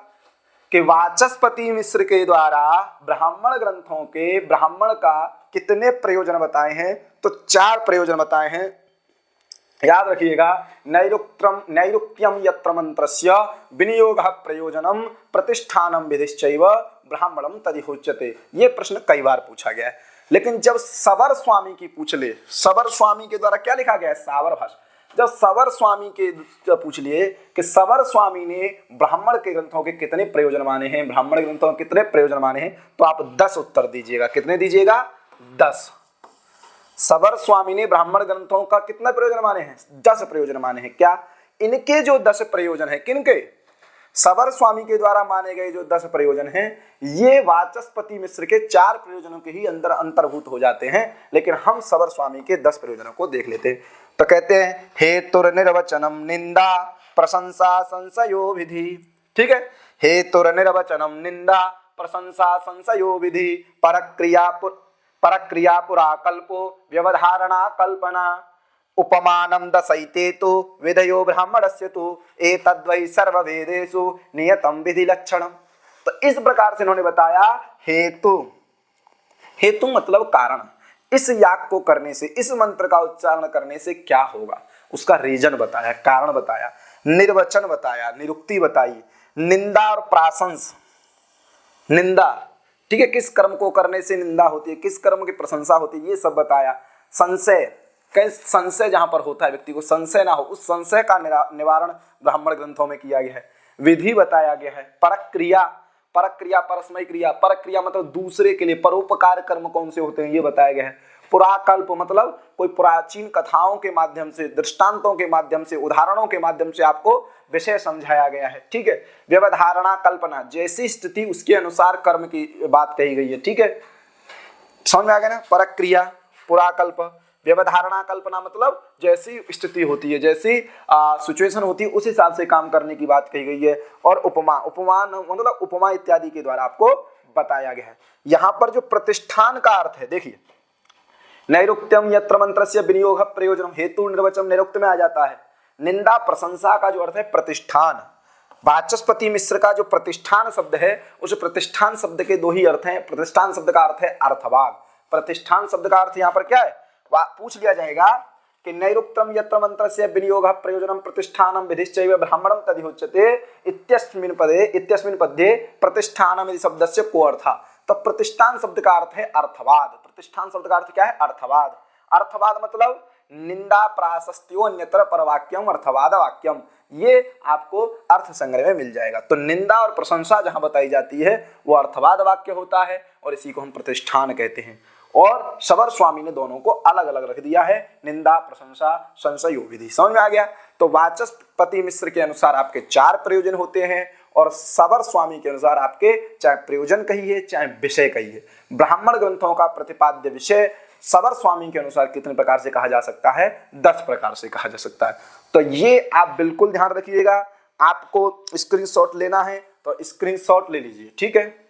कि वाचस्पति मिश्र के द्वारा ब्राह्मण ग्रंथों के ब्राह्मण का कितने प्रयोजन बताए हैं? तो 4 प्रयोजन बताए हैं। याद रखिएगा, नैरुक्त्यम यत्र मंत्रस्य विनियोगः प्रयोजनम प्रतिष्ठानम विधिश्चैव ब्राह्मणम तदिहोच्यते। ये प्रश्न कई बार पूछा गया है, लेकिन जब सवर स्वामी की पूछ ले, सवर स्वामी के द्वारा क्या लिखा गया है? सावर भाष्य। जब सवर स्वामी के पूछ लिए कि सवर स्वामी ने ब्राह्मण के ग्रंथों के कितने प्रयोजन माने हैं, ब्राह्मण ग्रंथों के कितने प्रयोजन माने हैं, तो आप 10 उत्तर दीजिएगा। कितने दीजिएगा? 10। सवर स्वामी ने ब्राह्मण ग्रंथों का कितना प्रयोजन माने हैं? 10 प्रयोजन माने हैं। क्या इनके जो 10 प्रयोजन है, किनके? सवर स्वामी के द्वारा माने गए जो 10 प्रयोजन हैं, ये वाचस्पति मिश्र के 4 प्रयोजनों के ही अंदर अंतर्भूत हो जाते हैं, लेकिन हम सवर स्वामी के 10 प्रयोजनों को देख लेते हैं। तो कहते हैं हेतुर निर्वचनम निंदा प्रशंसा संशयो विधि, ठीक है। हेतुर निर्वचनम निंदा प्रशंसा संशयो विधि परक्रिया पुराकल्पो व्यवधारणा कल्पना उपमानम दशैते तो विधयो ब्राह्मणस्य तो एतद्वै सर्ववेदेषु नियतम विधि लक्षणम। तो इस प्रकार से इन्होंने बताया हेतु, हेतु मतलब कारण, इस याग को करने से, इस मंत्र का उच्चारण करने से क्या होगा, उसका रीजन बताया, कारण बताया, निर्वचन बताया, निरुक्ति बताई, निंदा और प्राशंस, निंदा, ठीक है, किस कर्म को करने से निंदा होती है, किस कर्म की प्रशंसा होती है, ये सब बताया। संशय, कई संशय जहां पर होता है, व्यक्ति को संशय ना हो, उस संशय का निवारण ब्राह्मण ग्रंथों में किया गया है। विधि बताया गया है। परक्रिया, परक्रिया परस्मय क्रिया, परक्रिया मतलब दूसरे के लिए, परोपकार कर्म कौन से होते हैं ये बताया गया है। पुराकल्प मतलब कोई प्राचीन कथाओं के माध्यम से, दृष्टांतों के माध्यम से, उदाहरणों के माध्यम से आपको विषय समझाया गया है, ठीक है। व्यवधारणा कल्पना, जैसी स्थिति उसके अनुसार कर्म की बात कही गई है, ठीक है। समझ में आ गया ना? परक्रिया, पुराकल्प, व्यवधारणा कल्पना मतलब जैसी स्थिति होती है, जैसी सिचुएशन होती है, उस हिसाब से काम करने की बात कही गई है। और उपमा, उपमान मतलब उपमा इत्यादि के द्वारा आपको बताया गया है। यहाँ पर जो प्रतिष्ठान का अर्थ है, देखिए नैरुक्त्यम यत्र मंत्रस्य विनियोग प्रयोजनम, हेतु निर्वचन नैरुक्त्य में आ जाता है। निंदा प्रशंसा का जो अर्थ है प्रतिष्ठान। वाचस्पति मिश्र का जो प्रतिष्ठान शब्द है, उस प्रतिष्ठान शब्द के दो ही अर्थ हैं। प्रतिष्ठान शब्द का अर्थ है अर्थवाद। प्रतिष्ठान शब्द का अर्थ यहाँ पर क्या है, पूछ लिया जाएगा कि नैरुक्तम यत्र मंत्रस्य विनियोग प्रयोजनम प्रतिष्ठानम विधिश्चैव ब्राह्मणम तदिहोच्यते इत्यस्मिन् पद्ये प्रतिष्ठानम इति शब्दस्य को अर्थः। तो प्रतिष्ठान शब्द का अर्थ है अर्थवाद। प्रतिष्ठान शब्द का अर्थ क्या है, अर्थवाद। अर्थवाद मतलब निंदा प्राशस्त्योन्यत्र परवाक्यम अर्थवाद वाक्यम, ये आपको अर्थ संग्रह में मिल जाएगा। तो निंदा और प्रशंसा जहां बताई जाती है वो अर्थवाद वाक्य होता है और इसी को हम प्रतिष्ठान कहते हैं। और सबर स्वामी ने दोनों को अलग अलग रख दिया है, निंदा प्रशंसा संशयो विधि। समझ में आ गया। तो वाचस्पति मिश्र के अनुसार आपके 4 प्रयोजन होते हैं और सबर स्वामी के अनुसार आपके चाहे प्रयोजन कहिए चाहे विषय कहिए। ब्राह्मण ग्रंथों का प्रतिपाद्य विषय सबर स्वामी के अनुसार कितने प्रकार से कहा जा सकता है, 10 प्रकार से कहा जा सकता है। तो ये आप बिल्कुल ध्यान रखिएगा। आपको स्क्रीनशॉट लेना है तो स्क्रीनशॉट ले लीजिए, ठीक है।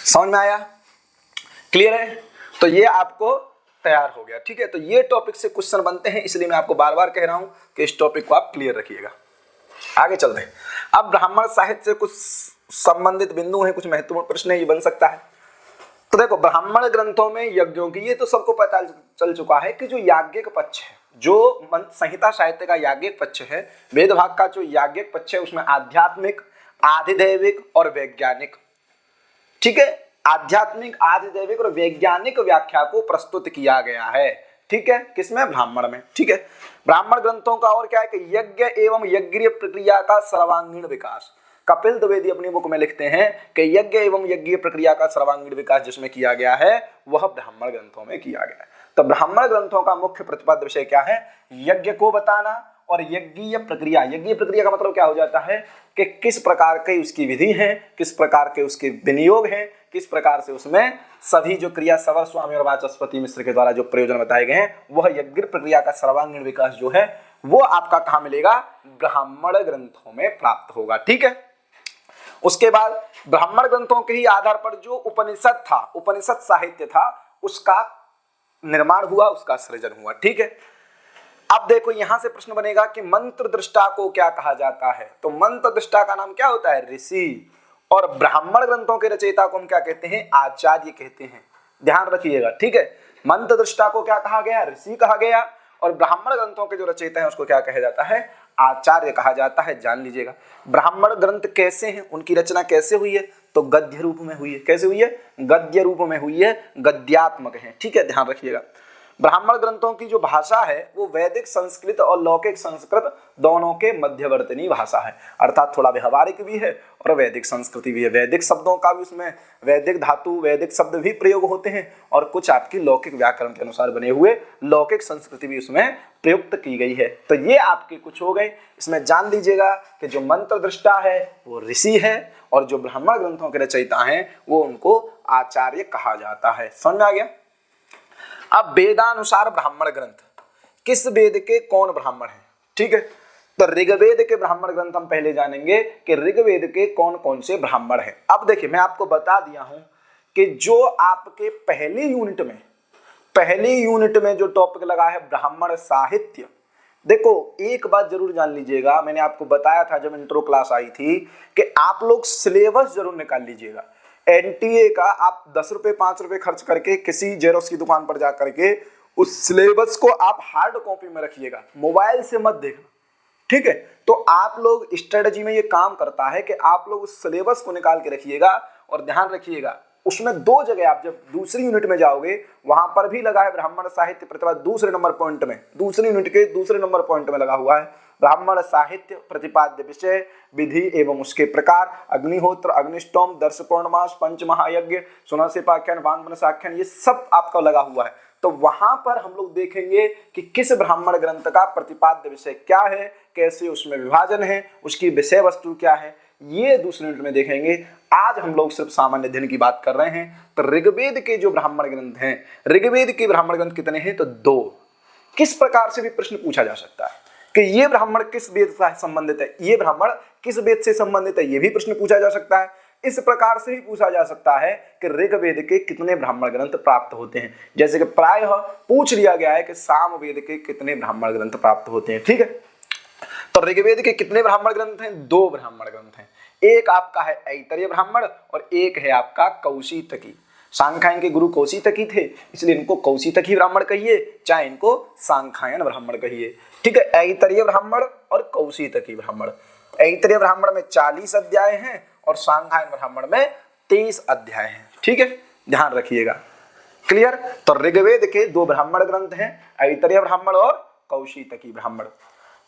समझ में आया, क्लियर है। तो ये आपको तैयार हो गया, ठीक है। तो ये टॉपिक से क्वेश्चन बनते हैं, इसलिए मैं आपको बार बार कह रहा हूं कि इस टॉपिक को आप क्लियर रखिएगा। आगे चलते हैं। अब ब्राह्मण साहित्य से कुछ संबंधित बिंदु हैं, कुछ महत्वपूर्ण प्रश्न है, ये बन सकता है। तो देखो, ब्राह्मण ग्रंथों में यज्ञों की, ये तो सबको पता चल चुका है कि जो याज्ञिक पक्ष है, जो संहिता साहित्य का याज्ञिक पक्ष है, वेद भाग का जो याज्ञिक पक्ष है, उसमें आध्यात्मिक, आधिदैविक और वैज्ञानिक, ठीक है, आध्यात्मिक, आधिदैविक और वैज्ञानिक व्याख्या को प्रस्तुत किया गया है, ठीक है, किसमें, ब्राह्मण में, ठीक है। ब्राह्मण ग्रंथों का और क्या है कि यज्ञ एवं यज्ञीय प्रक्रिया का सर्वांगीण विकास, कपिल द्विवेदी अपनी बुक में लिखते हैं कि यज्ञ एवं यज्ञीय प्रक्रिया का सर्वांगीण विकास जिसमें किया गया है वह ब्राह्मण ग्रंथों में किया गया है। तो ब्राह्मण ग्रंथों का मुख्य प्रतिपाद्य विषय क्या है, यज्ञ को बताना और यज्ञीय प्रक्रिया। यज्ञीय प्रक्रिया का मतलब क्या हो जाता है कि किस प्रकार की उसकी विधि है, किस प्रकार के उसके विनियोग हैं, किस प्रकार से उसमें सभी जो क्रिया सवर स्वामी और वाचस्पति मिश्र के द्वारा जो प्रयोजन बताए गए हैं, वह यज्ञ प्रक्रिया का सर्वांगीण विकास जो है वो आपका कहां मिलेगा, ब्राह्मण ग्रंथों में प्राप्त होगा, ठीक है। उसके बाद ब्राह्मण ग्रंथों के ही आधार पर जो उपनिषद था, उपनिषद साहित्य था, उसका निर्माण हुआ, उसका सृजन हुआ, ठीक है। अब देखो यहां से प्रश्न बनेगा कि मंत्र दृष्टा को क्या कहा जाता है। तो मंत्र दृष्टा का नाम क्या होता है, ऋषि। और ब्राह्मण ग्रंथों के रचयिता को हम क्या कहते हैं, आचार्य कहते हैं। ध्यान रखिएगा, ठीक है। मंत्र दृष्टा को क्या कहा गया, ऋषि कहा गया, और ब्राह्मण ग्रंथों के जो रचयिता हैं उसको क्या कहा जाता है, आचार्य कहा जाता है। जान लीजिएगा। ब्राह्मण ग्रंथ कैसे हैं, उनकी रचना कैसे हुई है, तो गद्य रूप में हुई है। कैसे हुई है, गद्य रूप में हुई है, गद्यात्मक है, ठीक है, ध्यान रखिएगा। ब्राह्मण ग्रंथों की जो भाषा है वो वैदिक संस्कृत और लौकिक संस्कृत दोनों के मध्यवर्ती भाषा है, अर्थात थोड़ा व्यवहारिक भी है और वैदिक संस्कृति भी है। वैदिक शब्दों का भी उसमें वैदिक धातु, वैदिक शब्द भी प्रयोग होते हैं और कुछ आपकी लौकिक व्याकरण के अनुसार बने हुए लौकिक संस्कृति भी उसमें प्रयुक्त की गई है। तो ये आपके कुछ हो गए। इसमें जान लीजिएगा कि जो मंत्र दृष्टा है वो ऋषि है और जो ब्राह्मण ग्रंथों के रचयिता हैं वो उनको आचार्य कहा जाता है। समझ में आ गया। अब वेदानुसार ब्राह्मण ग्रंथ, किस वेद के कौन ब्राह्मण है, ठीक है। तो ऋग्वेद के ब्राह्मण ग्रंथ हम पहले जानेंगे कि ऋग्वेद के कौन कौन से ब्राह्मण हैं। अब देखिए मैं आपको बता दिया हूं कि जो आपके पहली यूनिट में जो टॉपिक लगा है ब्राह्मण साहित्य, देखो एक बात जरूर जान लीजिएगा, मैंने आपको बताया था जब इंट्रो क्लास आई थी कि आप लोग सिलेबस जरूर निकाल लीजिएगा। एनटीए का आप 10 रुपए 5 रुपए खर्च करके किसी जेरोक्स की दुकान पर जा करके उस सिलेबस को आप हार्ड कॉपी में रखिएगा, मोबाइल से मत देखना, ठीक है। तो आप लोग स्ट्रेटजी में ये काम करता है कि आप लोग उस सिलेबस को निकाल के रखिएगा और ध्यान रखिएगा उसमें 2 जगह आप जब दूसरी यूनिट में जाओगे वहां पर भी लगा है ब्राह्मण साहित्य प्रतिपाद्य, दूसरे नंबर पॉइंट में, दूसरी यूनिट के दूसरे नंबर पॉइंट में लगा हुआ है ब्राह्मण साहित्य प्रतिपाद्य विषय, विधि एवं उसके प्रकार, अग्निहोत्र, अग्निष्टोम, दर्श पौर्णमास, पंच महायज्ञ, सुनासिपाख्यान, वांगमनसाख्यान, ये सब आपका लगा हुआ है। तो वहां पर हम लोग देखेंगे कि किस ब्राह्मण ग्रंथ का प्रतिपाद्य विषय क्या है, कैसे उसमें विभाजन है, उसकी विषय वस्तु क्या है, ये दूसरे यूनिट में देखेंगे। आज हम लोग सिर्फ सामान्य अध्ययन की बात कर रहे हैं। तो ऋग्वेद के जो ब्राह्मण ग्रंथ हैं, ऋग्वेद के ब्राह्मण ग्रंथ कितने हैं, तो 2। किस प्रकार से भी प्रश्न पूछा जा सकता है कि ये ब्राह्मण किस वेद से संबंधित है, ये ब्राह्मण किस वेद से संबंधित है, ये भी प्रश्न पूछा जा सकता है। इस प्रकार से भी पूछा जा सकता है कि ऋग्वेद के कितने ब्राह्मण ग्रंथ प्राप्त होते हैं, जैसे कि प्रायः पूछ लिया गया है कि सामवेद के कितने ब्राह्मण ग्रंथ प्राप्त होते हैं। ठीक है, तो ऋग्वेद के कितने ब्राह्मण ग्रंथ हैं? 2 ब्राह्मण ग्रंथ हैं। एक आपका है ऐतरेय ब्राह्मण और एक है आपका कौशितकी। सांख्यायन के गुरु कौशितकी थे, इसलिए इनको कौशितकी ब्राह्मण कहिए, चाहे इनको सांख्यायन ब्राह्मण कहिए। ठीक है, ऐतरेय ब्राह्मण और कौशितकी ब्राह्मण। ऐतरेय ब्राह्मण में 40 अध्याय हैं और सांख्यायन ब्राह्मण में 23 अध्याय हैं। ठीक है, ध्यान रखिएगा। क्लियर? तो ऋग्वेद के 2 ब्राह्मण ग्रंथ हैं, ऐतरेय ब्राह्मण और कौशितकी ब्राह्मण।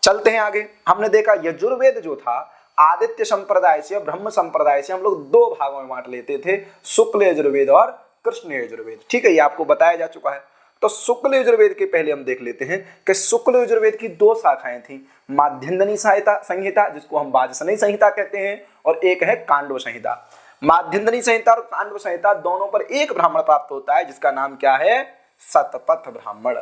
चलते हैं आगे। हमने देखा यजुर्वेद जो था आदित्य संप्रदाय से, ब्रह्म संप्रदाय से हम लोग 2 भागों में बांट लेते थे, शुक्ल यजुर्वेद और कृष्ण यजुर्वेद। ठीक है, ये आपको बताया जा चुका है। तो शुक्ल यजुर्वेद के पहले हम देख लेते हैं कि शुक्ल यजुर्वेद की 2 शाखाएं थी, माध्यन्दिनी संहिता जिसको हम वाजसनेयी संहिता कहते हैं, और एक है कांडव संहिता। माध्यन्दिनी संहिता और कांडव संहिता दोनों पर एक ब्राह्मण प्राप्त होता है, जिसका नाम क्या है? शतपथ ब्राह्मण।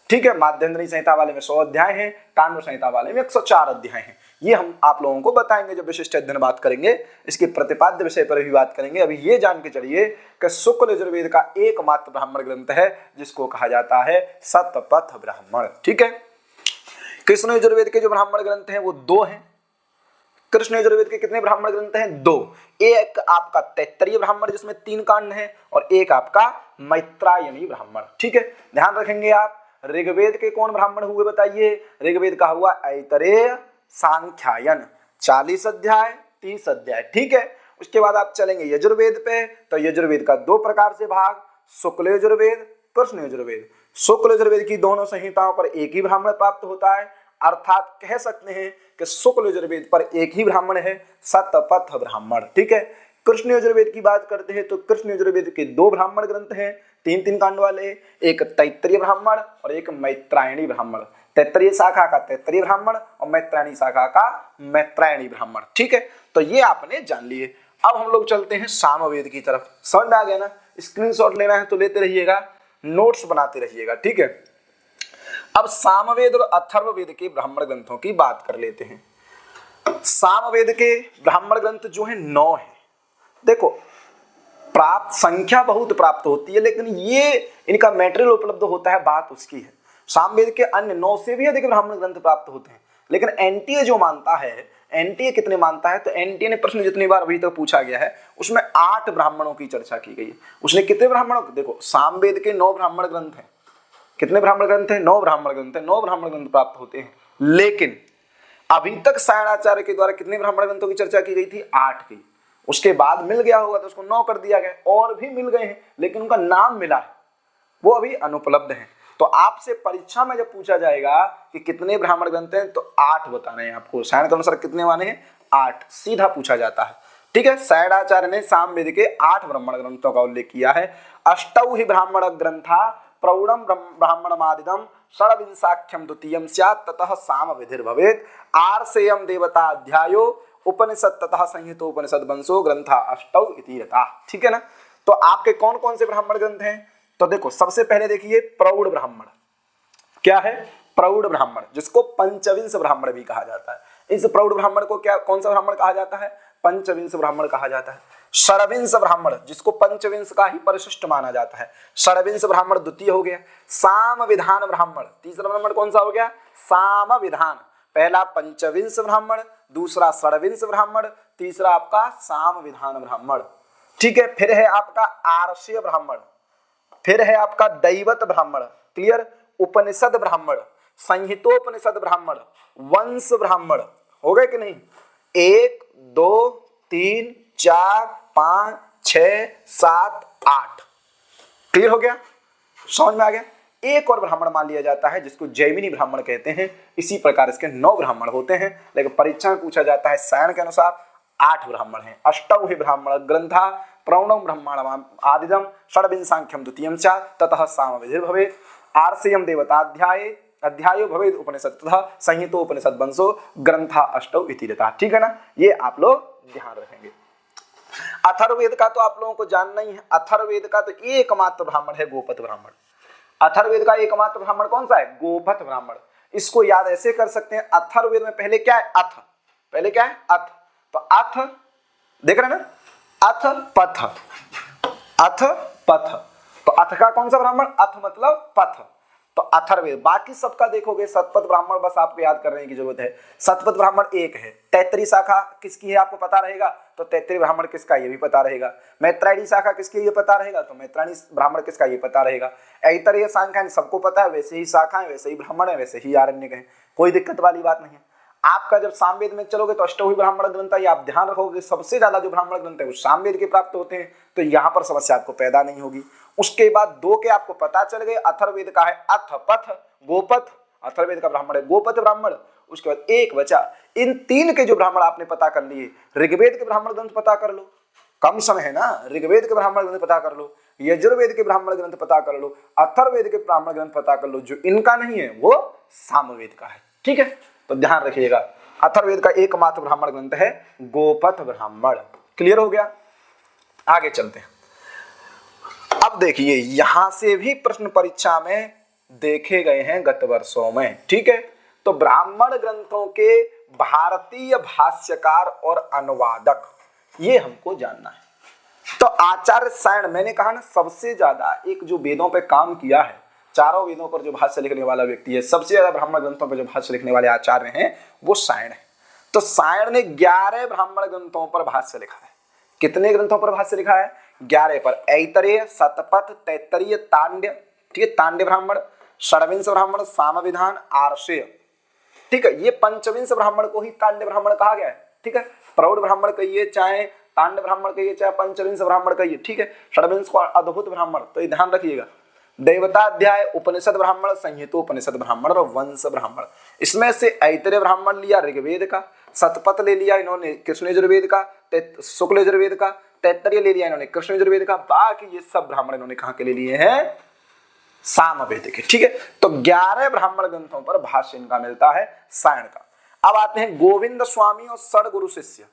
ठीक है, माध्यन्दिनी संहिता वाले में 100 अध्याय हैं, कांडव संहिता वाले में 104 अध्याय हैं। ये हम आप लोगों को बताएंगे जब विशिष्ट अध्ययन बात करेंगे, इसके प्रतिपाद्य विषय पर भी बात करेंगे। अभी ये जान के चलिए कि शुक्ल यजुर्वेद का एकमात्र ब्राह्मण ग्रंथ है जिसको कहा जाता है शतपथ ब्राह्मण। ठीक है, कृष्ण यजुर्वेद के जो ब्राह्मण ग्रंथ हैं वो 2 हैं। कृष्ण यजुर्वेद के कितने ब्राह्मण ग्रंथ हैं? 2। एक आपका तैत्तरीय ब्राह्मण जिसमें 3 कांड हैं, और एक आपका मैत्रायणी ब्राह्मण। ठीक है, ध्यान रखेंगे आप। ऋग्वेद के कौन ब्राह्मण हुए बताइए? ऋग्वेद का हुआ ऐतरेय, सांख्यायन, 40 अध्याय, 30 अध्याय। ठीक है, उसके बाद आप चलेंगे यजुर्वेद पे, तो यजुर्वेद का 2 प्रकार से भाग, शुक्ल यजुर्वेद, कृष्ण यजुर्वेद। शुक्ल यजुर्वेद की दोनों संहिताओं पर एक ही ब्राह्मण प्राप्त होता है, अर्थात कह सकते हैं कि शुक्ल यजुर्वेद पर एक ही ब्राह्मण है, शतपथ ब्राह्मण। ठीक है, कृष्ण यजुर्वेद की बात करते हैं तो कृष्ण यजुर्वेद के 2 ब्राह्मण ग्रंथ हैं, 3 कांड वाले, एक तैत्तरीय ब्राह्मण और एक मैत्रायणी ब्राह्मण। तैत्तरीय शाखा का तैत्तरीय ब्राह्मण और मैत्रायणी शाखा का मैत्रायणी ब्राह्मण। ठीक है, तो ये आपने जान लिए। अब हम लोग चलते हैं सामवेद की तरफ। समझ में आ गया ना? स्क्रीनशॉट लेना है तो लेते रहिएगा, नोट्स बनाते रहिएगा। ठीक है, अब सामवेद और अथर्ववेद के ब्राह्मण ग्रंथों की बात कर लेते हैं। सामवेद के ब्राह्मण ग्रंथ जो है 9 है। देखो, प्राप्त संख्या बहुत प्राप्त होती है, लेकिन ये इनका मटेरियल उपलब्ध होता है, बात उसकी है। सामवेद के अन्य 9 से भी अधिक ब्राह्मण ग्रंथ प्राप्त होते हैं, लेकिन एनटीए जो मानता है, एनटीए कितने मानता है? तो एनटीए ने प्रश्न जितनी बार अभी तक पूछा गया है उसमें 8 ब्राह्मणों की चर्चा की गई है। उसने कितने ब्राह्मणों? देखो, सामवेद के 9 ब्राह्मण ग्रंथ हैं। कितने ब्राह्मण ग्रंथ हैं? 9 ब्राह्मण ग्रंथ हैं। 9 ब्राह्मण ग्रंथ प्राप्त होते हैं, लेकिन अभी तक सायणाचार्य के द्वारा कितने ब्राह्मण ग्रंथों की चर्चा की गई थी? 8 की। उसके बाद मिल गया होगा तो उसको 9 कर दिया गया, और भी मिल गए हैं लेकिन उनका नाम मिला है, वो अभी अनुपलब्ध है। तो आपसे परीक्षा में जब पूछा जाएगा कि कितने ब्राह्मण ग्रंथ हैं तो 8 बताना है आपको। सायण के अनुसार कितने माने हैं? 8 सीधा पूछा जाता है। ठीक है, सायणाचार्य ने सामवेद के 8 ब्राह्मण ग्रंथों का उल्लेख किया है। अष्टौ ही ब्राह्मण ग्रंथा प्रौढ़म ब्राह्मणमादिदम षड्विंशाख्यम द्वितीयम स्यात् ततः सामविधिर भवेत् आर्षेयम देवता अध्यायो उपनिषद तथा संहितोपनिषद वंशो ग्रंथा अष्टौ इति रता। ठीक है ना? तो आपके कौन कौन से ब्राह्मण ग्रंथ हैं? तो देखो, सबसे पहले देखिए प्रौढ़ ब्राह्मण। क्या है? प्रौढ़ ब्राह्मण, जिसको पंचविंश ब्राह्मण भी कहा जाता है। इस प्रौढ़ ब्राह्मण को क्या, कौन सा ब्राह्मण कहा जाता है? पंचविंश ब्राह्मण कहा जाता है। षड्विंश ब्राह्मण, जिसको पंचविंश का ही परिशिष्ट माना जाता है, षड्विंश ब्राह्मण द्वितीय हो गया। साम विधान ब्राह्मण, तीसरा ब्राह्मण कौन सा हो गया? साम विधान। पहला पंचविंश ब्राह्मण, दूसरा षड्विंश ब्राह्मण, तीसरा आपका साम विधान ब्राह्मण। ठीक है, फिर है आपका आर्षीय ब्राह्मण, फिर है आपका दैवत ब्राह्मण। क्लियर? उपनिषद ब्राह्मण, संहितोपनिषद ब्राह्मण, वंश ब्राह्मण। हो गए कि नहीं? 1 2 3 4 5 6 7 8। क्लियर हो गया? समझ में आ गया? एक और ब्राह्मण मान लिया जाता है जिसको जैमिनी ब्राह्मण कहते हैं। इसी प्रकार इसके 9 ब्राह्मण होते हैं, लेकिन परीक्षा में पूछा जाता है सायण के अनुसार 8 ब्राह्मण हैं। अष्टौ ही ब्राह्मण ग्रंथा प्रौढ़म ब्राह्मणम आदिदम षड्विंशाख्यम द्वितीयम स्यात् ततः सामविधिर भवेत् आर्षेयम देवता अध्यायो भवेत् उपनिषद तथा संहितोपनिषद वंशो ग्रंथा अष्टौ इति रता। ठीक है ना? ये आप लोग ध्यान रखेंगे। अथर्ववेद का तो आप लोगों को जानना ही है। अथर्ववेद का तो एकमात्र ब्राह्मण है गोपथ ब्राह्मण। अथर्ववेद का एकमात्र ब्राह्मण कौन सा है? गोपथ ब्राह्मण। इसको याद ऐसे कर सकते हैं, अथर्ववेद में पहले क्या है, अथ, पहले क्या है, अथ, तो अथ देख रहे हैं ना, अथ पथ, अथ पथ, तो अथ का कौन सा ब्राह्मण, अथ मतलब पथ, तो अथर्ववेद। बाकी सबका देखोगे सतपथ ब्राह्मण बस आपको याद करने की जरूरत है, सतपथ ब्राह्मण एक है। तैतरी शाखा किसकी है आपको पता रहेगा, तो तैतरी ब्राह्मण किसका ये भी पता रहेगा। मैत्रायणी शाखा किसकी ये पता रहेगा, तो मैत्रायणी ब्राह्मण किसका ये पता रहेगा। ऐतरेय सांख्य सबको पता है, वैसे ही शाखाएं, वैसे ही ब्राह्मण है, वैसे ही आरण्यक है, कोई दिक्कत वाली बात नहीं है। आपका जब सामवेद में चलोगे तो अष्टवी ब्राह्मण ग्रंथ, ये आप ध्यान रखोगे सबसे ज्यादा जो ब्राह्मण ग्रंथ है वो सामवेद के प्राप्त होते हैं, तो यहाँ पर समस्या आपको पैदा नहीं होगी। उसके बाद दो के आपको पता चल गए, अथर्ववेद का है अथ पथ गोपथ, अथर्ववेद का ब्राह्मण है गोपथ ब्राह्मण। उसके बाद एक बचा, इन तीन के जो ब्राह्मण आपने पता कर लिए, ऋग्वेद के ब्राह्मण ग्रंथ पता कर लो, कम समय है ना, ऋग्वेद के ब्राह्मण ग्रंथ पता कर लो, यजुर्वेद के ब्राह्मण ग्रंथ पता कर लो, अथर्ववेद के ब्राह्मण ग्रंथ पता कर लो। जो इनका नहीं है वो सामवेद का है, ठीक है, तो ध्यान रखिएगा। अथर्ववेद का एकमात्र ब्राह्मण ग्रंथ है गोपथ ब्राह्मण। क्लियर हो गया, आगे चलते हैं। अब देखिए यहां से भी प्रश्न परीक्षा में देखे गए हैं गत वर्षों में, ठीक है, तो ब्राह्मण ग्रंथों के भारतीय भाष्यकार और अनुवादक, ये हमको जानना है। तो आचार्य सायण, मैंने कहा ना सबसे ज्यादा एक जो वेदों पे काम किया है, चारों वेदों पर जो भाष्य लिखने वाला व्यक्ति है, सबसे ज्यादा ब्राह्मण ग्रंथों पर जो भाष्य लिखने वाले आचार्य हैं वो सायण है। तो सायण ने 11 ब्राह्मण ग्रंथों पर भाष्य लिखा है। कितने ग्रंथों पर भाष्य लिखा है, 11 पर, ऐतरेय, शतपथ, तैत्तरीय, तांड्य, ठीक है, तांड्य ब्राह्मण, षड्विंश ब्राह्मण, सामविधान, आर्षेय, ठीक है, ये पंचविंश ब्राह्मण को ही तांड्य ब्राह्मण कहा गया है, ठीक है, प्रौढ़ ब्राह्मण कहिए चाहे तांड्य ब्राह्मण कहिए चाहे पंचविंश ब्राह्मण कहिए, ठीक है, षड्विंश को अद्भुत ब्राह्मण, तो ये ध्यान रखिएगा। देवताध्याय, उपनिषद ब्राह्मण, संहितोपनिषद ब्राह्मण और वंश ब्राह्मण, इसमें से ऐतरेय ब्राह्मण लिया ऋग्वेद का, शतपथ ले लिया इन्होंने कृष्ण यजुर्वेद का, शुक्ल यजुर्वेद का, तैत्तरीय ले लिया इन्होंने कृष्ण यजुर्वेद का, बाकी ये सब ब्राह्मण इन्होंने कहां के ले लिए हैं, सामवेद के, ठीक है। तो 11 ब्राह्मण ग्रंथों पर भाष्य इनका मिलता है सायण का। अब आते हैं गोविंद स्वामी और सड़गुरु शिष्य,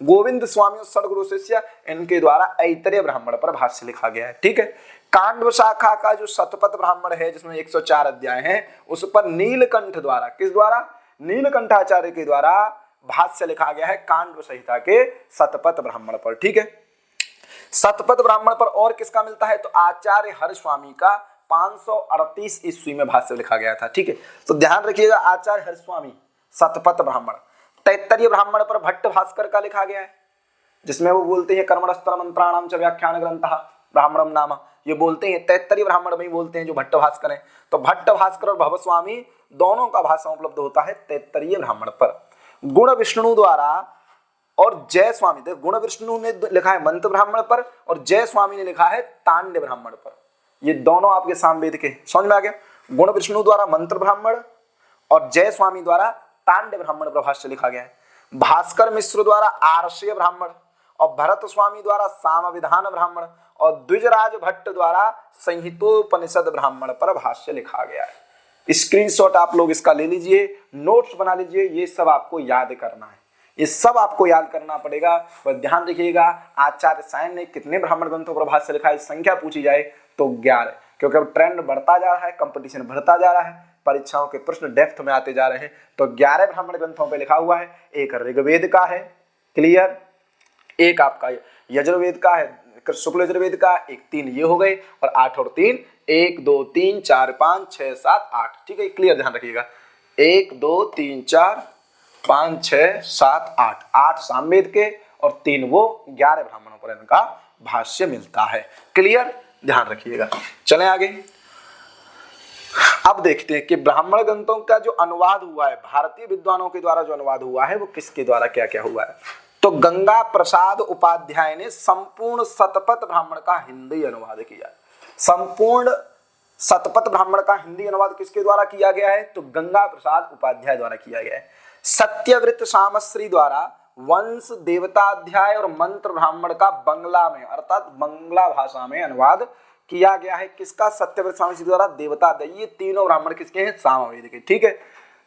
गोविंद स्वामी और सड़गुरु शिष्य, इनके द्वारा ऐतरेय ब्राह्मण पर भाष्य लिखा गया है, ठीक है। कांडव शाखा का जो शतपथ ब्राह्मण है जिसमें 104 अध्याय हैं, उस पर नीलकंठ द्वारा, किस द्वारा, नीलकंठाचार्य के द्वारा भाष्य लिखा गया है कांडव संहिता के शतपथ ब्राह्मण पर, ठीक है। शतपथ ब्राह्मण पर और किसका मिलता है, तो आचार्य हरस्वामी का 538 ईस्वी में भाष्य लिखा गया था, ठीक है, तो ध्यान रखिएगा आचार्य हरस्वामी शतपथ ब्राह्मण। तैत्तरीय ब्राह्मण पर भट्ट भास्कर का लिखा गया है, जिसमें वो बोलते हैं कर्मणस्तर मंत्राणाम च व्याख्यान ग्रंथः ब्राह्मणम नाम, ये बोलते हैं तैत्तरीय ब्राह्मण में बोलते हैं जो भट्ट भास्कर हैं। तो भट्ट भास्कर और भवस्वामी दोनों का भाषा उपलब्ध होता है तैत्तरीय ब्राह्मण पर। गुण विष्णु द्वारा और जय स्वामी, देखो गुण विष्णु ने लिखा है मंत्र ब्राह्मण पर और जय स्वामी ने लिखा है तांड्य ब्राह्मण पर, ये दोनों आपके सामवेद के, समझ में आ गया। गुण विष्णु द्वारा मंत्र ब्राह्मण और जय स्वामी द्वारा तांड्य ब्राह्मण पर भाष्य लिखा गया है। भास्कर मिश्र द्वारा आर्षीय ब्राह्मण और भरत स्वामी द्वारा सामविधान ब्राह्मण और द्विजराज भट्ट द्वारा संहितोपनिषद ब्राह्मण पर भाष्य लिखा गया है। स्क्रीनशॉट आप लोग इसका ले लीजिए, नोट्स बना लीजिए, ये सब आपको याद करना है, ये सब आपको याद करना पड़ेगा। और ध्यान रखिएगा आचार्य सायण ने कितने ब्राह्मण ग्रंथों पर भाष्य लिखा है, संख्या पूछी जाए तो 11, क्योंकि अब ट्रेंड बढ़ता जा रहा है, कंपटीशन बढ़ता जा रहा है, परीक्षाओं के प्रश्न डेप्थ में आते जा रहे हैं, तो 11 ब्राह्मण ग्रंथों पे लिखा हुआ है। एक ऋग्वेद का है, क्लियर, एक आपका यजुर्वेद का है, शुक्ल यजुर्वेद का, एक 3 ये हो गए, और 8 और 3, 1 2 3 4 5 6 7 8, ठीक है, क्लियर, ध्यान रखिएगा, 1 2 3 4 5 6 7 8, 8 सामवेद के और 3 वो 11 ब्राह्मणों पर इनका भाष्य मिलता है, क्लियर, ध्यान रखिएगा। चलें आगे। अब देखते हैं कि ब्राह्मण ग्रंथों का जो अनुवाद हुआ है, भारतीय विद्वानों के द्वारा जो अनुवाद हुआ है वो किसके द्वारा क्या क्या हुआ है। तो गंगा प्रसाद उपाध्याय ने संपूर्ण शतपथ ब्राह्मण का हिंदी अनुवाद किया। संपूर्ण शतपथ ब्राह्मण का हिंदी अनुवाद किसके द्वारा किया गया है, तो गंगा प्रसाद उपाध्याय द्वारा किया गया है। सत्यव्रत सामश्री द्वारा वंश देवताध्याय और मंत्र ब्राह्मण का बंगला में अर्थात बंगला भाषा में अनुवाद किया गया है। किसका, सत्यव्रत सामश्री द्वारा, देवताध्याय, ये तीनों ब्राह्मण किसके हैं, सामवेद के, ठीक है।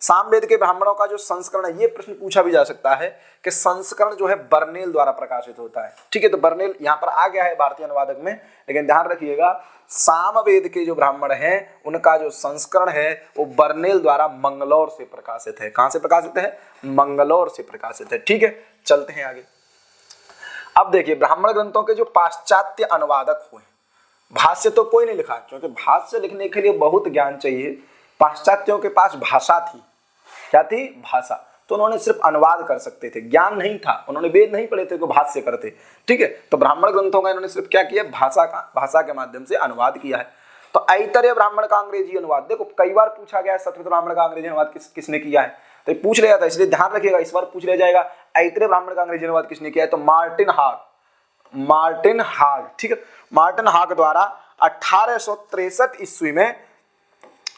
सामवेद के ब्राह्मणों का जो संस्करण है, ये प्रश्न पूछा भी जा सकता है कि संस्करण जो है बर्नेल द्वारा प्रकाशित होता है। ठीक है, तो बर्नेल यहाँ पर आ गया है भारतीय अनुवादक में, लेकिन ध्यान रखिएगा सामवेद के जो ब्राह्मण हैं उनका जो संस्करण है वो बर्नेल द्वारा मंगलौर से प्रकाशित है। कहां से प्रकाशित है? मंगलौर से प्रकाशित है। ठीक है, चलते हैं आगे। अब देखिए ब्राह्मण ग्रंथों के जो पाश्चात्य अनुवादक हुए, भाष्य तो कोई नहीं लिखा, क्योंकि भाष्य लिखने के लिए बहुत ज्ञान चाहिए। पाश्चात्यों के पास भाषा थी, क्या थी? भाषा। तो उन्होंने सिर्फ अनुवाद कर सकते थे, ज्ञान नहीं था, उन्होंने वेद नहीं पढ़े थे, को भाष्य करते। ठीक है, तो ब्राह्मण ग्रंथों का इन्होंने सिर्फ क्या किया? भाषा के माध्यम से अनुवाद किया है। तो ऐतरेय ब्राह्मण का अंग्रेजी अनुवाद, देखो कई बार पूछा गया है शतपथ ब्राह्मण का अंग्रेजी अनुवाद किसने किया है, तो पूछ लिया था, इसलिए ध्यान रखिएगा, इस बार पूछ लिया जाएगा ऐतरेय ब्राह्मण का अंग्रेजी अनुवाद किसने किया है, तो मार्टिन हाग। ठीक है, मार्टिन हाग द्वारा 1863 ईस्वी में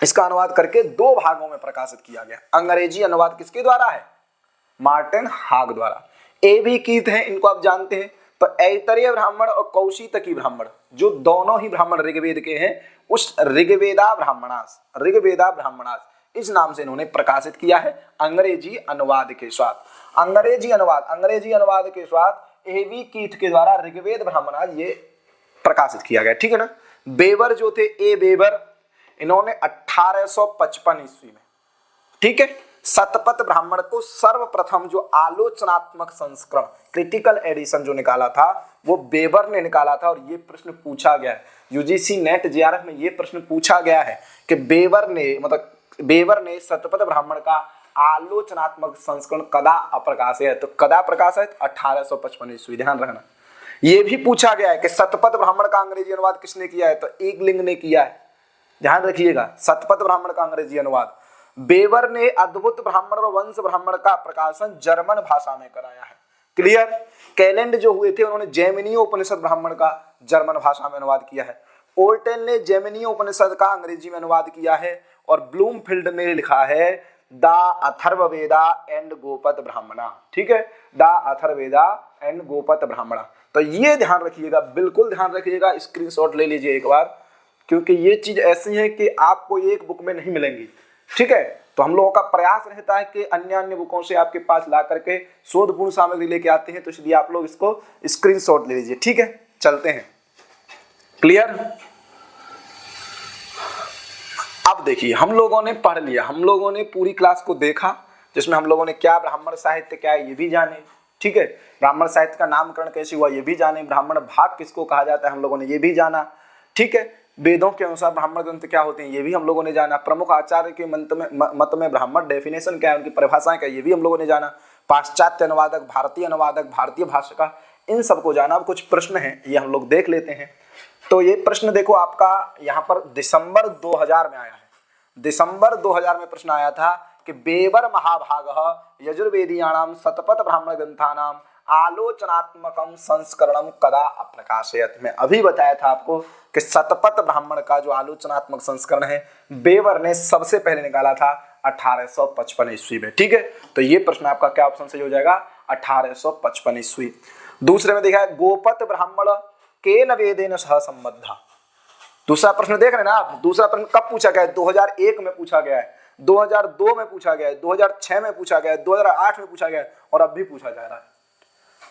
इसका अनुवाद करके 2 भागों में प्रकाशित किया गया। अंग्रेजी अनुवाद किसके द्वारा है? मार्टिन हाग द्वारा। A.V. कीथ हैं, इनको आप जानते हैं। तो ऐतरेय ब्राह्मण और कौशितकी ब्राह्मण, जो दोनों ही ब्राह्मण ऋग्वेद के हैं, उस ऋग्वेदा ब्राह्मणास इस नाम से इन्होंने प्रकाशित किया है अंग्रेजी अनुवाद के साथ। अंग्रेजी अनुवाद के साथ A.V. कीथ के द्वारा ऋग्वेद ब्राह्मणास ये प्रकाशित किया गया। ठीक है ना। बेवर जो थे, ए बेवर, इन्होंने 1855 ईस्वी में, ठीक है, शतपथ ब्राह्मण को सर्वप्रथम जो आलोचनात्मक संस्करण, क्रिटिकल एडिशन जो निकाला था, वो बेवर ने निकाला था। और ये प्रश्न पूछा गया है यूजीसी नेट जेआरएफ में, ये प्रश्न पूछा गया है कि बेवर ने शतपथ ब्राह्मण का आलोचनात्मक संस्करण कदा प्रकाशित, तो कदा प्रकाशित 1855 ईस्वी, ध्यान रखना। ये भी पूछा गया है कि शतपथ ब्राह्मण का अंग्रेजी अनुवाद किसने किया है, तो एकलिंग ने किया है, ध्यान रखिएगा। शतपथ ब्राह्मण का अंग्रेजी अनुवाद बेवर ने अद्भुत ब्राह्मण और वंश ब्राह्मण का प्रकाशन जर्मन भाषा में कराया है। क्लियर। कैलेंड जो हुए थे, उन्होंने जैमिनी उपनिषद ब्राह्मण का जर्मन भाषा में अनुवाद किया है। ओल्टेन ने जैमिनी उपनिषद का अंग्रेजी में अनुवाद किया है। और ब्लूमफील्ड ने लिखा है द अथर्ववेदा एंड गोपत ब्राह्मणा। ठीक है, द अथर्ववेदा एंड गोपत ब्राह्मणा। तो ये ध्यान रखिएगा, बिल्कुल ध्यान रखिएगा, स्क्रीनशॉट ले लीजिए एक बार, क्योंकि ये चीज ऐसी है कि आपको एक बुक में नहीं मिलेंगी। ठीक है, तो हम लोगों का प्रयास रहता है कि अन्य बुकों से आपके पास ला करके शोधपूर्ण सामग्री लेके आते हैं, तो इसलिए आप लोग इसको स्क्रीनशॉट ले लीजिए। ठीक है, चलते हैं। क्लियर। अब देखिए, हम लोगों ने पढ़ लिया, हम लोगों ने पूरी क्लास को देखा, जिसमें हम लोगों ने क्या ब्राह्मण साहित्य क्या है ये भी जाने। ठीक है, ब्राह्मण साहित्य का नामकरण कैसे हुआ ये भी जाने, ब्राह्मण भाग किसको कहा जाता है हम लोगों ने ये भी जाना। ठीक है, वेदों के अनुसार ब्राह्मण ग्रंथ क्या होते हैं ये भी हम लोगों ने जाना। प्रमुख आचार्य के मत में ब्राह्मण डेफिनेशन क्या है, उनकी परिभाषाएं क्या, ये भी हम लोगों ने जाना। पाश्चात्य अनुवादक, भारतीय भाषा, इन सबको जाना। अब कुछ प्रश्न हैं, ये हम लोग देख लेते हैं। तो ये प्रश्न देखो, आपका यहाँ पर दिसंबर 2000 में आया है। दिसंबर 2000 में प्रश्न आया था कि बेवर महाभाग यजुर्वेदीयाणाम शतपथ ब्राह्मण ग्रंथानाम आलोचनात्मकम संस्करणम कदा अप्रकाशयत। मैं अभी बताया था आपको कि शतपथ ब्राह्मण का जो आलोचनात्मक संस्करण है बेवर ने सबसे पहले निकाला था 1855 ईस्वी में। ठीक है, तो ये प्रश्न आपका क्या ऑप्शन सही हो जाएगा, 1855 ईस्वी। दूसरे में देखा है गोपत ब्राह्मण केन वेदेन सह संबद्धा। दूसरा प्रश्न देख रहे हैं ना आप, दूसरा प्रश्न कब पूछा गया है, 2001 में पूछा गया है, 2002 में पूछा गया है, 2006 में पूछा गया है, 2008 में पूछा गया है और अब भी पूछा जा रहा है।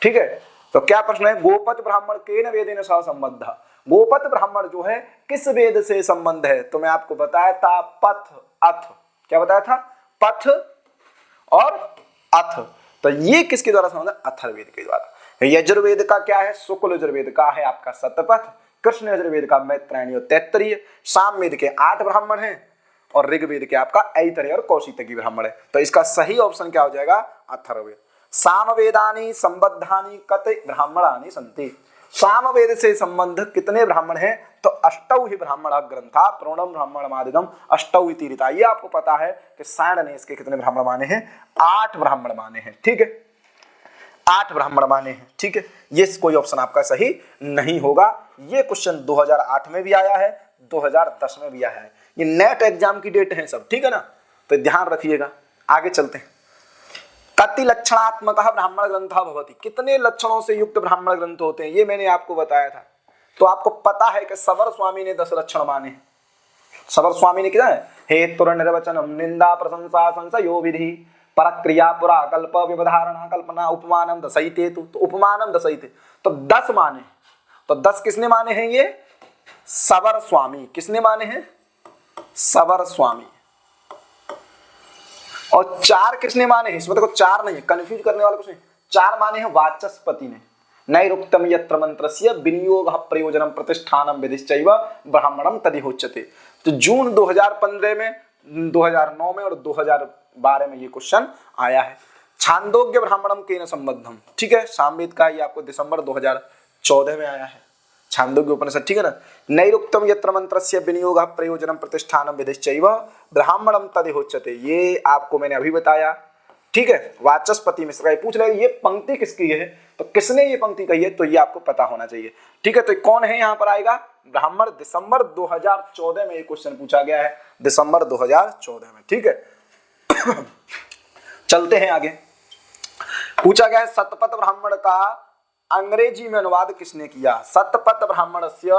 ठीक है, तो क्या प्रश्न है, गोपत ब्राह्मण केन वेदेन सह संबद्ध। गोपत ब्राह्मण जो है किस वेद से संबंध है, तो मैं आपको बताया था पथ अथ, क्या बताया था, पथ और अथ। तो ये किसके द्वारा संबंध है, अथर्ववेद के द्वारा। यजुर्वेद का क्या है, शुक्ल यजुर्वेद का है आपका शतपथ, कृष्ण यजुर्वेद का मैत्रायणी और तैत्तरीय, सामवेद के 8 ब्राह्मण हैं और ऋग्वेद के आपका ऐतरेय और कौशितकी ब्राह्मण है। तो इसका सही ऑप्शन क्या हो जाएगा, अथर्ववेद। सामवेदानि संबद्धानि कत ब्राह्मणानि सन्ति। सामवेद से संबंध कितने ब्राह्मण हैं, तो अष्टौ ही ब्राह्मण ग्रंथा प्रणम ब्राह्मण मादिदम अष्टौ इति रीता। ये आपको पता है कि सायण ने इसके कितने ब्राह्मण माने हैं, 8 ब्राह्मण माने हैं। ठीक है, 8 ब्राह्मण माने हैं। ठीक है, ये कोई ऑप्शन आपका सही नहीं होगा। ये क्वेश्चन 2008 में भी आया है, 2010 में भी आया है। ये नेट एग्जाम की डेट है सब, ठीक है ना, तो ध्यान रखिएगा। आगे चलते हैं। कति लक्षणात्मक ब्राह्मण ग्रंथ भवति, कितने लक्षणों से युक्त ब्राह्मण ग्रंथ होते हैं, ये मैंने आपको बताया था। तो आपको पता है कि सबर स्वामी ने 10 लक्षण माने हैं। सबर स्वामी ने कितना है, हेतुर निर्वचनम निंदा प्रशंसा संशयो विधि परक्रिया पुरा कल्प व्यवधारणा कल्पना उपमानम दशयिते। तो उपमानम दशयिते तो 10 माने, तो 10 किसने माने हैं? ये सबर स्वामी। किसने माने हैं? सबर स्वामी। और 4 किसने माने हैं? इसमें देखो 4 नहीं है, कंफ्यूज करने वाला कुछ नहीं। 4 माने हैं वाचस्पति ने। नैरुक्तम यत्र मंत्रस्य विनियोग प्रयोजनम प्रतिष्ठानम विधिश्चैव ब्राह्मणम तदिहोच्यते। तो जून 2015 में, 2009 में और 2012 में ये क्वेश्चन आया है। छांदोग्य ब्राह्मणम केन संबद्धम, ठीक है, सामवेद का ये आपको दिसंबर 2014 में आया है, छांदोग्य उपनिषद, ठीक है ना। नैरुक्तम यत्र मंत्रस्य विनियोग प्रयोजनम प्रतिष्ठानम विधिश्चैव ब्राह्मणम तदिहोच्यते, ये आपको मैंने अभी बताया, ठीक है। वाचस्पति मिश्र पूछ रहे ये पंक्ति किसकी है, तो किसने ये पंक्ति कही है, तो ये आपको पता होना चाहिए, ठीक है। तो कौन है यहाँ पर आएगा? ब्राह्मण। दिसंबर 2014 में ये क्वेश्चन पूछा गया है, दिसंबर 2014 में, ठीक है। चलते हैं आगे। पूछा गया है शतपथ ब्राह्मण का अंग्रेजी में अनुवाद किसने किया? शतपथ ब्राह्मणस्य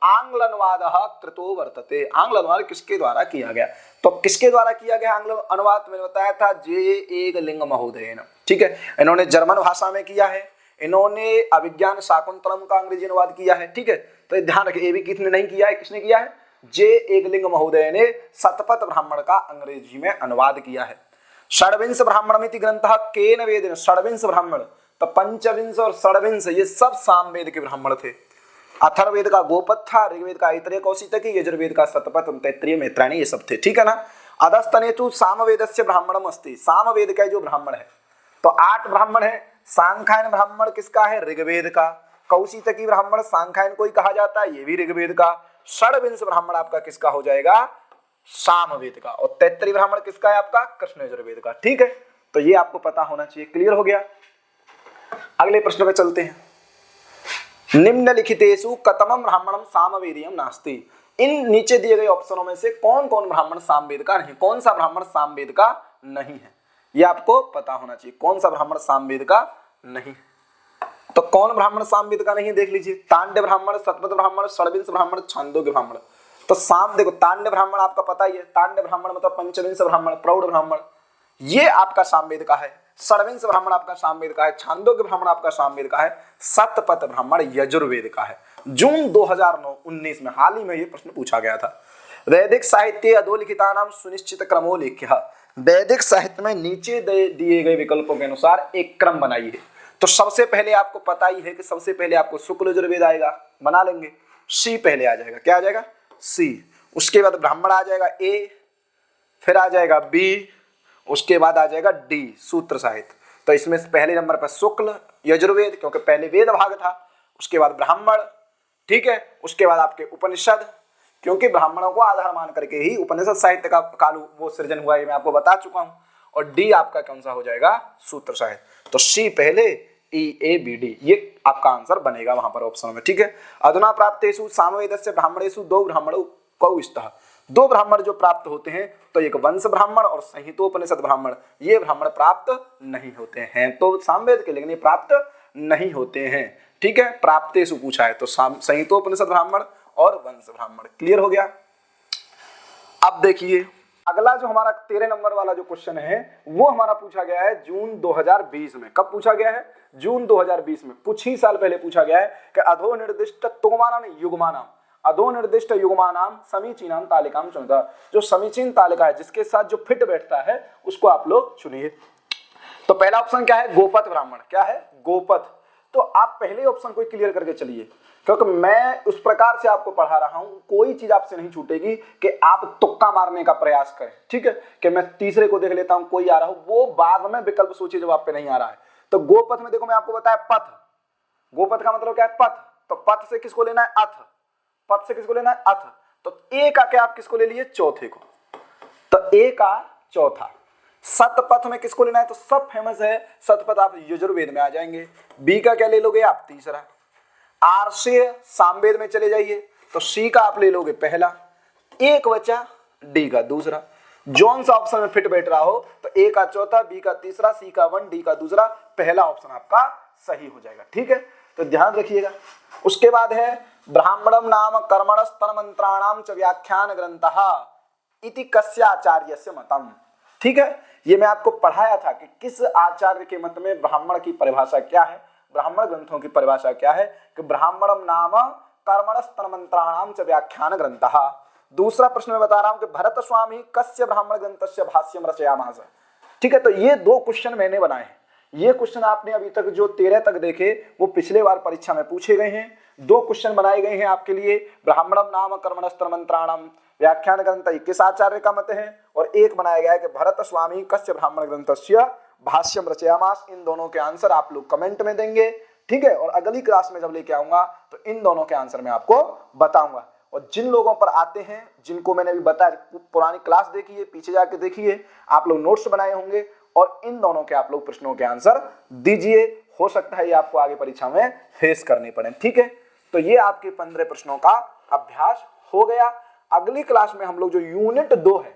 आंग्ल अनुवाद कृतो वर्तते। आंग्ल अनुवाद किसके द्वारा किया गया? तो किसके द्वारा किया गया आंग्ल अनुवाद? मैंने बताया था जे एकलिंग महोदय, ठीक है। इन्होंने जर्मन भाषा में किया है, इन्होंने अभिज्ञान शाकुंतलम का अंग्रेजी अनुवाद किया है, ठीक है। तो ध्यान रखिए, ये भी किसने नहीं किया है, किसने किया है? जे एकलिंग महोदय ने शतपथ ब्राह्मण का अंग्रेजी में अनुवाद किया है। षड्विंश ब्राह्मणमिति ग्रंथः केन वेदेन, षड्विंश ब्राह्मण, तो पंचविंश और षड्विंश ये सब सामवेद के ब्राह्मण थे। अथर्ववेद का गोपथ था, ऋग्वेद का ऐतरेय कौशितकी, यजुर्वेद का शतपथ, तैत्तिरीय मैत्रायणी, ये सब थे, ठीक है ना। अधस्तनेतु सामवेदस्य ब्राह्मणम अस्ति, सामवेद का जो ब्राह्मण है, तो 8 ब्राह्मण है। सांख्यायन ब्राह्मण किसका है? ऋग्वेद का। कौशितकी ब्राह्मण सांख्यायन को ही कहा जाता है, ये भी ऋग्वेद का। षड्विंश ब्राह्मण आपका किसका हो जाएगा? सामवेद का। और तैत्तिरीय ब्राह्मण किसका है आपका? कृष्ण यजुर्वेद का, ठीक है। तो ये आपको पता होना चाहिए, क्लियर हो गया। अगले प्रश्न पे चलते हैं। निम्नलिखितेषु कतमं ब्राह्मणं सामवेदीयं नास्ति। इन नीचे दिए गए ऑप्शनों में से कौन कौन ब्राह्मण सामवेद का नहीं, कौन सा ब्राह्मण सामवेद का नहीं है, ये आपको पता होना चाहिए। कौन सा ब्राह्मण सामवेद का नहीं? तो कौन ब्राह्मण सामवेद का नहीं है देख लीजिए। तांड्य ब्राह्मण, शतपथ ब्राह्मण, षड्विंश ब्राह्मण, छांदोग्य ब्राह्मण। तो साम देखो, तांड्य ब्राह्मण आपका पता ही है, तांड्य ब्राह्मण मतलब पंचविंश ब्राह्मण, प्रौढ़ ब्राह्मण, ये आपका सामवेद का है। षड्विंश ब्राह्मण आपका सामवेद का है, छांदोग्य ब्राह्मण आपका सामवेद का है, शतपथ ब्राह्मण यजुर्वेद का है। जून 2019 में हाल ही में ये प्रश्न पूछा गया था। वैदिक साहित्य अधोलिखितानां सुनिश्चित क्रमोल्लेख्यः। वैदिक साहित्य में नीचे दिए गए विकल्पों के अनुसार एक क्रम बनाइए। तो सबसे पहले आपको पता ही है कि सबसे पहले आपको शुक्ल यजुर्वेद आएगा, बना लेंगे। सी पहले आ जाएगा, क्या आ जाएगा? सी। उसके बाद ब्राह्मण आ जाएगा ए, फिर आ जाएगा बी, उसके बाद आ जाएगा डी सूत्र साहित्य। तो इसमें पहले नंबर पर शुक्ल यजुर्वेद, क्योंकि पहले वेद भाग था। उसके बाद ब्राह्मण, ठीक है। उसके बाद आपके उपनिषद, क्योंकि ब्राह्मणों को आधार मान करके ही उपनिषद साहित्य का कालू वो सृजन हुआ है, मैं आपको बता चुका हूं। और डी आपका कौन सा हो जाएगा? सूत्र साहित्य। तो सी पहले, ई ए बी डी, ये आपका आंसर बनेगा वहां पर ऑप्शन में, ठीक है। अधुना प्राप्तेषु सामवेदस्य ब्राह्मणेषु 2 ब्राह्मणौ कौ स्तः। 2 ब्राह्मण जो प्राप्त होते हैं, तो एक वंश ब्राह्मण और संहितोपनिषद ब्राह्मण, ये ब्राह्मण प्राप्त नहीं होते हैं। तो सामवेद के, लेकिन ये प्राप्त नहीं होते हैं, ठीक है। प्राप्तेषु पूछा है तो संहितोपनिषद ब्राह्मण और वंश ब्राह्मण, क्लियर हो गया। अब देखिए अगला जो हमारा 13 नंबर वाला जो क्वेश्चन है वो हमारा पूछा गया है जून 2020 में। कब पूछा गया है? जून 2020 में। कुछ ही साल पहले पूछा गया है कि अधो निर्दिष्ट तोमानाम युग्मानाम, अधो निर्दिष्ट युग्मानाम समीचीनाम तालिकाम चुनता। जो समीचीन तालिका है, जिसके साथ जो फिट बैठता है, उसको आप लोग चुनिए। तो पहला ऑप्शन क्या है? गोपथ ब्राह्मण। क्या है? गोपथ। तो आप पहले ऑप्शन को क्लियर करके चलिए, क्योंकि मैं उस प्रकार से आपको पढ़ा रहा हूं, कोई चीज आपसे नहीं छूटेगी कि आप तुक्का मारने का प्रयास करें, ठीक है। कि मैं तीसरे को देख लेता हूं, कोई आ रहा हो, वो बाद में विकल्प सोचिए जब आप पे नहीं आ रहा है। तो गोपथ में देखो, मैं आपको बताया पथ। गोपथ का मतलब क्या है? पथ। तो पथ से किसको लेना है? अथ। पथ से किसको लेना है? अथ। तो ए का क्या आप किसको ले लिए? चौथे को। तो ए का चौथा। सतपथ में किसको लेना है? तो सब फेमस है सतपथ, आप यजुर्वेद में आ जाएंगे। बी का क्या ले लोगे आप? तीसरा। आर से सामवेद में चले जाइए, तो सी का आप ले लोगे पहला। एक बचा डी का दूसरा। जौन सा ऑप्शन में फिट बैठ रहा हो, तो ए का चौथा, बी का तीसरा, सी का 1, डी का दूसरा, पहला ऑप्शन आपका सही हो जाएगा, ठीक है। तो ध्यान रखिएगा। उसके बाद है ब्राह्मणम नाम कर्मणस्तन मंत्राणाम च व्याख्यान ग्रंथः। इति कस्य आचार्यस्य मतम। ठीक है, ये मैं आपको पढ़ाया था कि किस आचार्य के मत में ब्राह्मण की परिभाषा क्या है, ब्राह्मण ग्रंथों की परिभाषा क्या है कि ब्राह्मणम नाम कर्मणस्तन्मंत्राणाम च व्याख्यान ग्रंथः। दूसरा प्रश्न मैं बता रहा हूं कि भरत स्वामी कस्य ब्राह्मण ग्रंथस्य भाष्यम रचयामास। ठीक है, तो ये 2 क्वेश्चन मैंने बनाए हैं। ये क्वेश्चन आपने अभी तक जो 13 तक देखे वो पिछले बार परीक्षा में पूछे गए हैं। 2 क्वेश्चन बनाए गए हैं आपके लिए, ब्राह्मणम नाम कर्मणस्तन्मंत्राणाम व्याख्यान ग्रंथ किस आचार्य का मत है, और एक बनाया गया है कि भरत स्वामी कस्य ब्राह्मण ग्रंथस्य भाष्यम रचयामास। इन दोनों के आंसर आप लोग कमेंट में देंगे। ठीक है, और अगली क्लास में जब लेके आऊंगा तो इन दोनों के आंसर मैं आपको बताऊंगा। और जिन लोगों पर आते हैं, जिनको मैंने अभी बताया, पुरानी क्लास देखिए, पीछे जाके देखिए, आप लोग नोट्स बनाए होंगे और इन दोनों के आप लोग प्रश्नों के आंसर दीजिए। हो सकता है ये आपको आगे परीक्षा में फेस करने पड़े। ठीक है, तो ये आपके 15 प्रश्नों का अभ्यास हो गया। अगली क्लास में हम लोग जो यूनिट 2 है,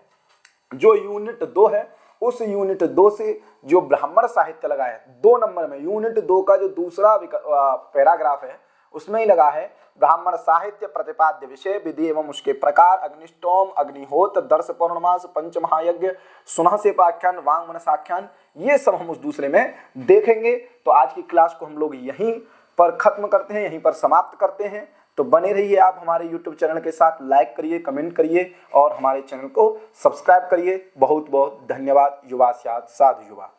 उस यूनिट 2 से जो ब्राह्मण साहित्य लगा है 2 नंबर में, यूनिट 2 का जो दूसरा पैराग्राफ है उसमें ही लगा है ब्राह्मण साहित्य प्रतिपाद्य विषय विधि एवं उसके प्रकार, अग्निष्टोम, अग्निहोत्र, दर्श पौर्णमास, पंचमहायज्ञ, सुनह से पाख्यान, वांग मनस आख्यान, ये सब हम उस दूसरे में देखेंगे। तो आज की क्लास को हम लोग यहीं पर खत्म करते हैं, यहीं पर समाप्त करते हैं। तो बने रहिए आप हमारे YouTube चैनल के साथ, लाइक करिए, कमेंट करिए और हमारे चैनल को सब्सक्राइब करिए। बहुत बहुत धन्यवाद। युवा साधु युवा।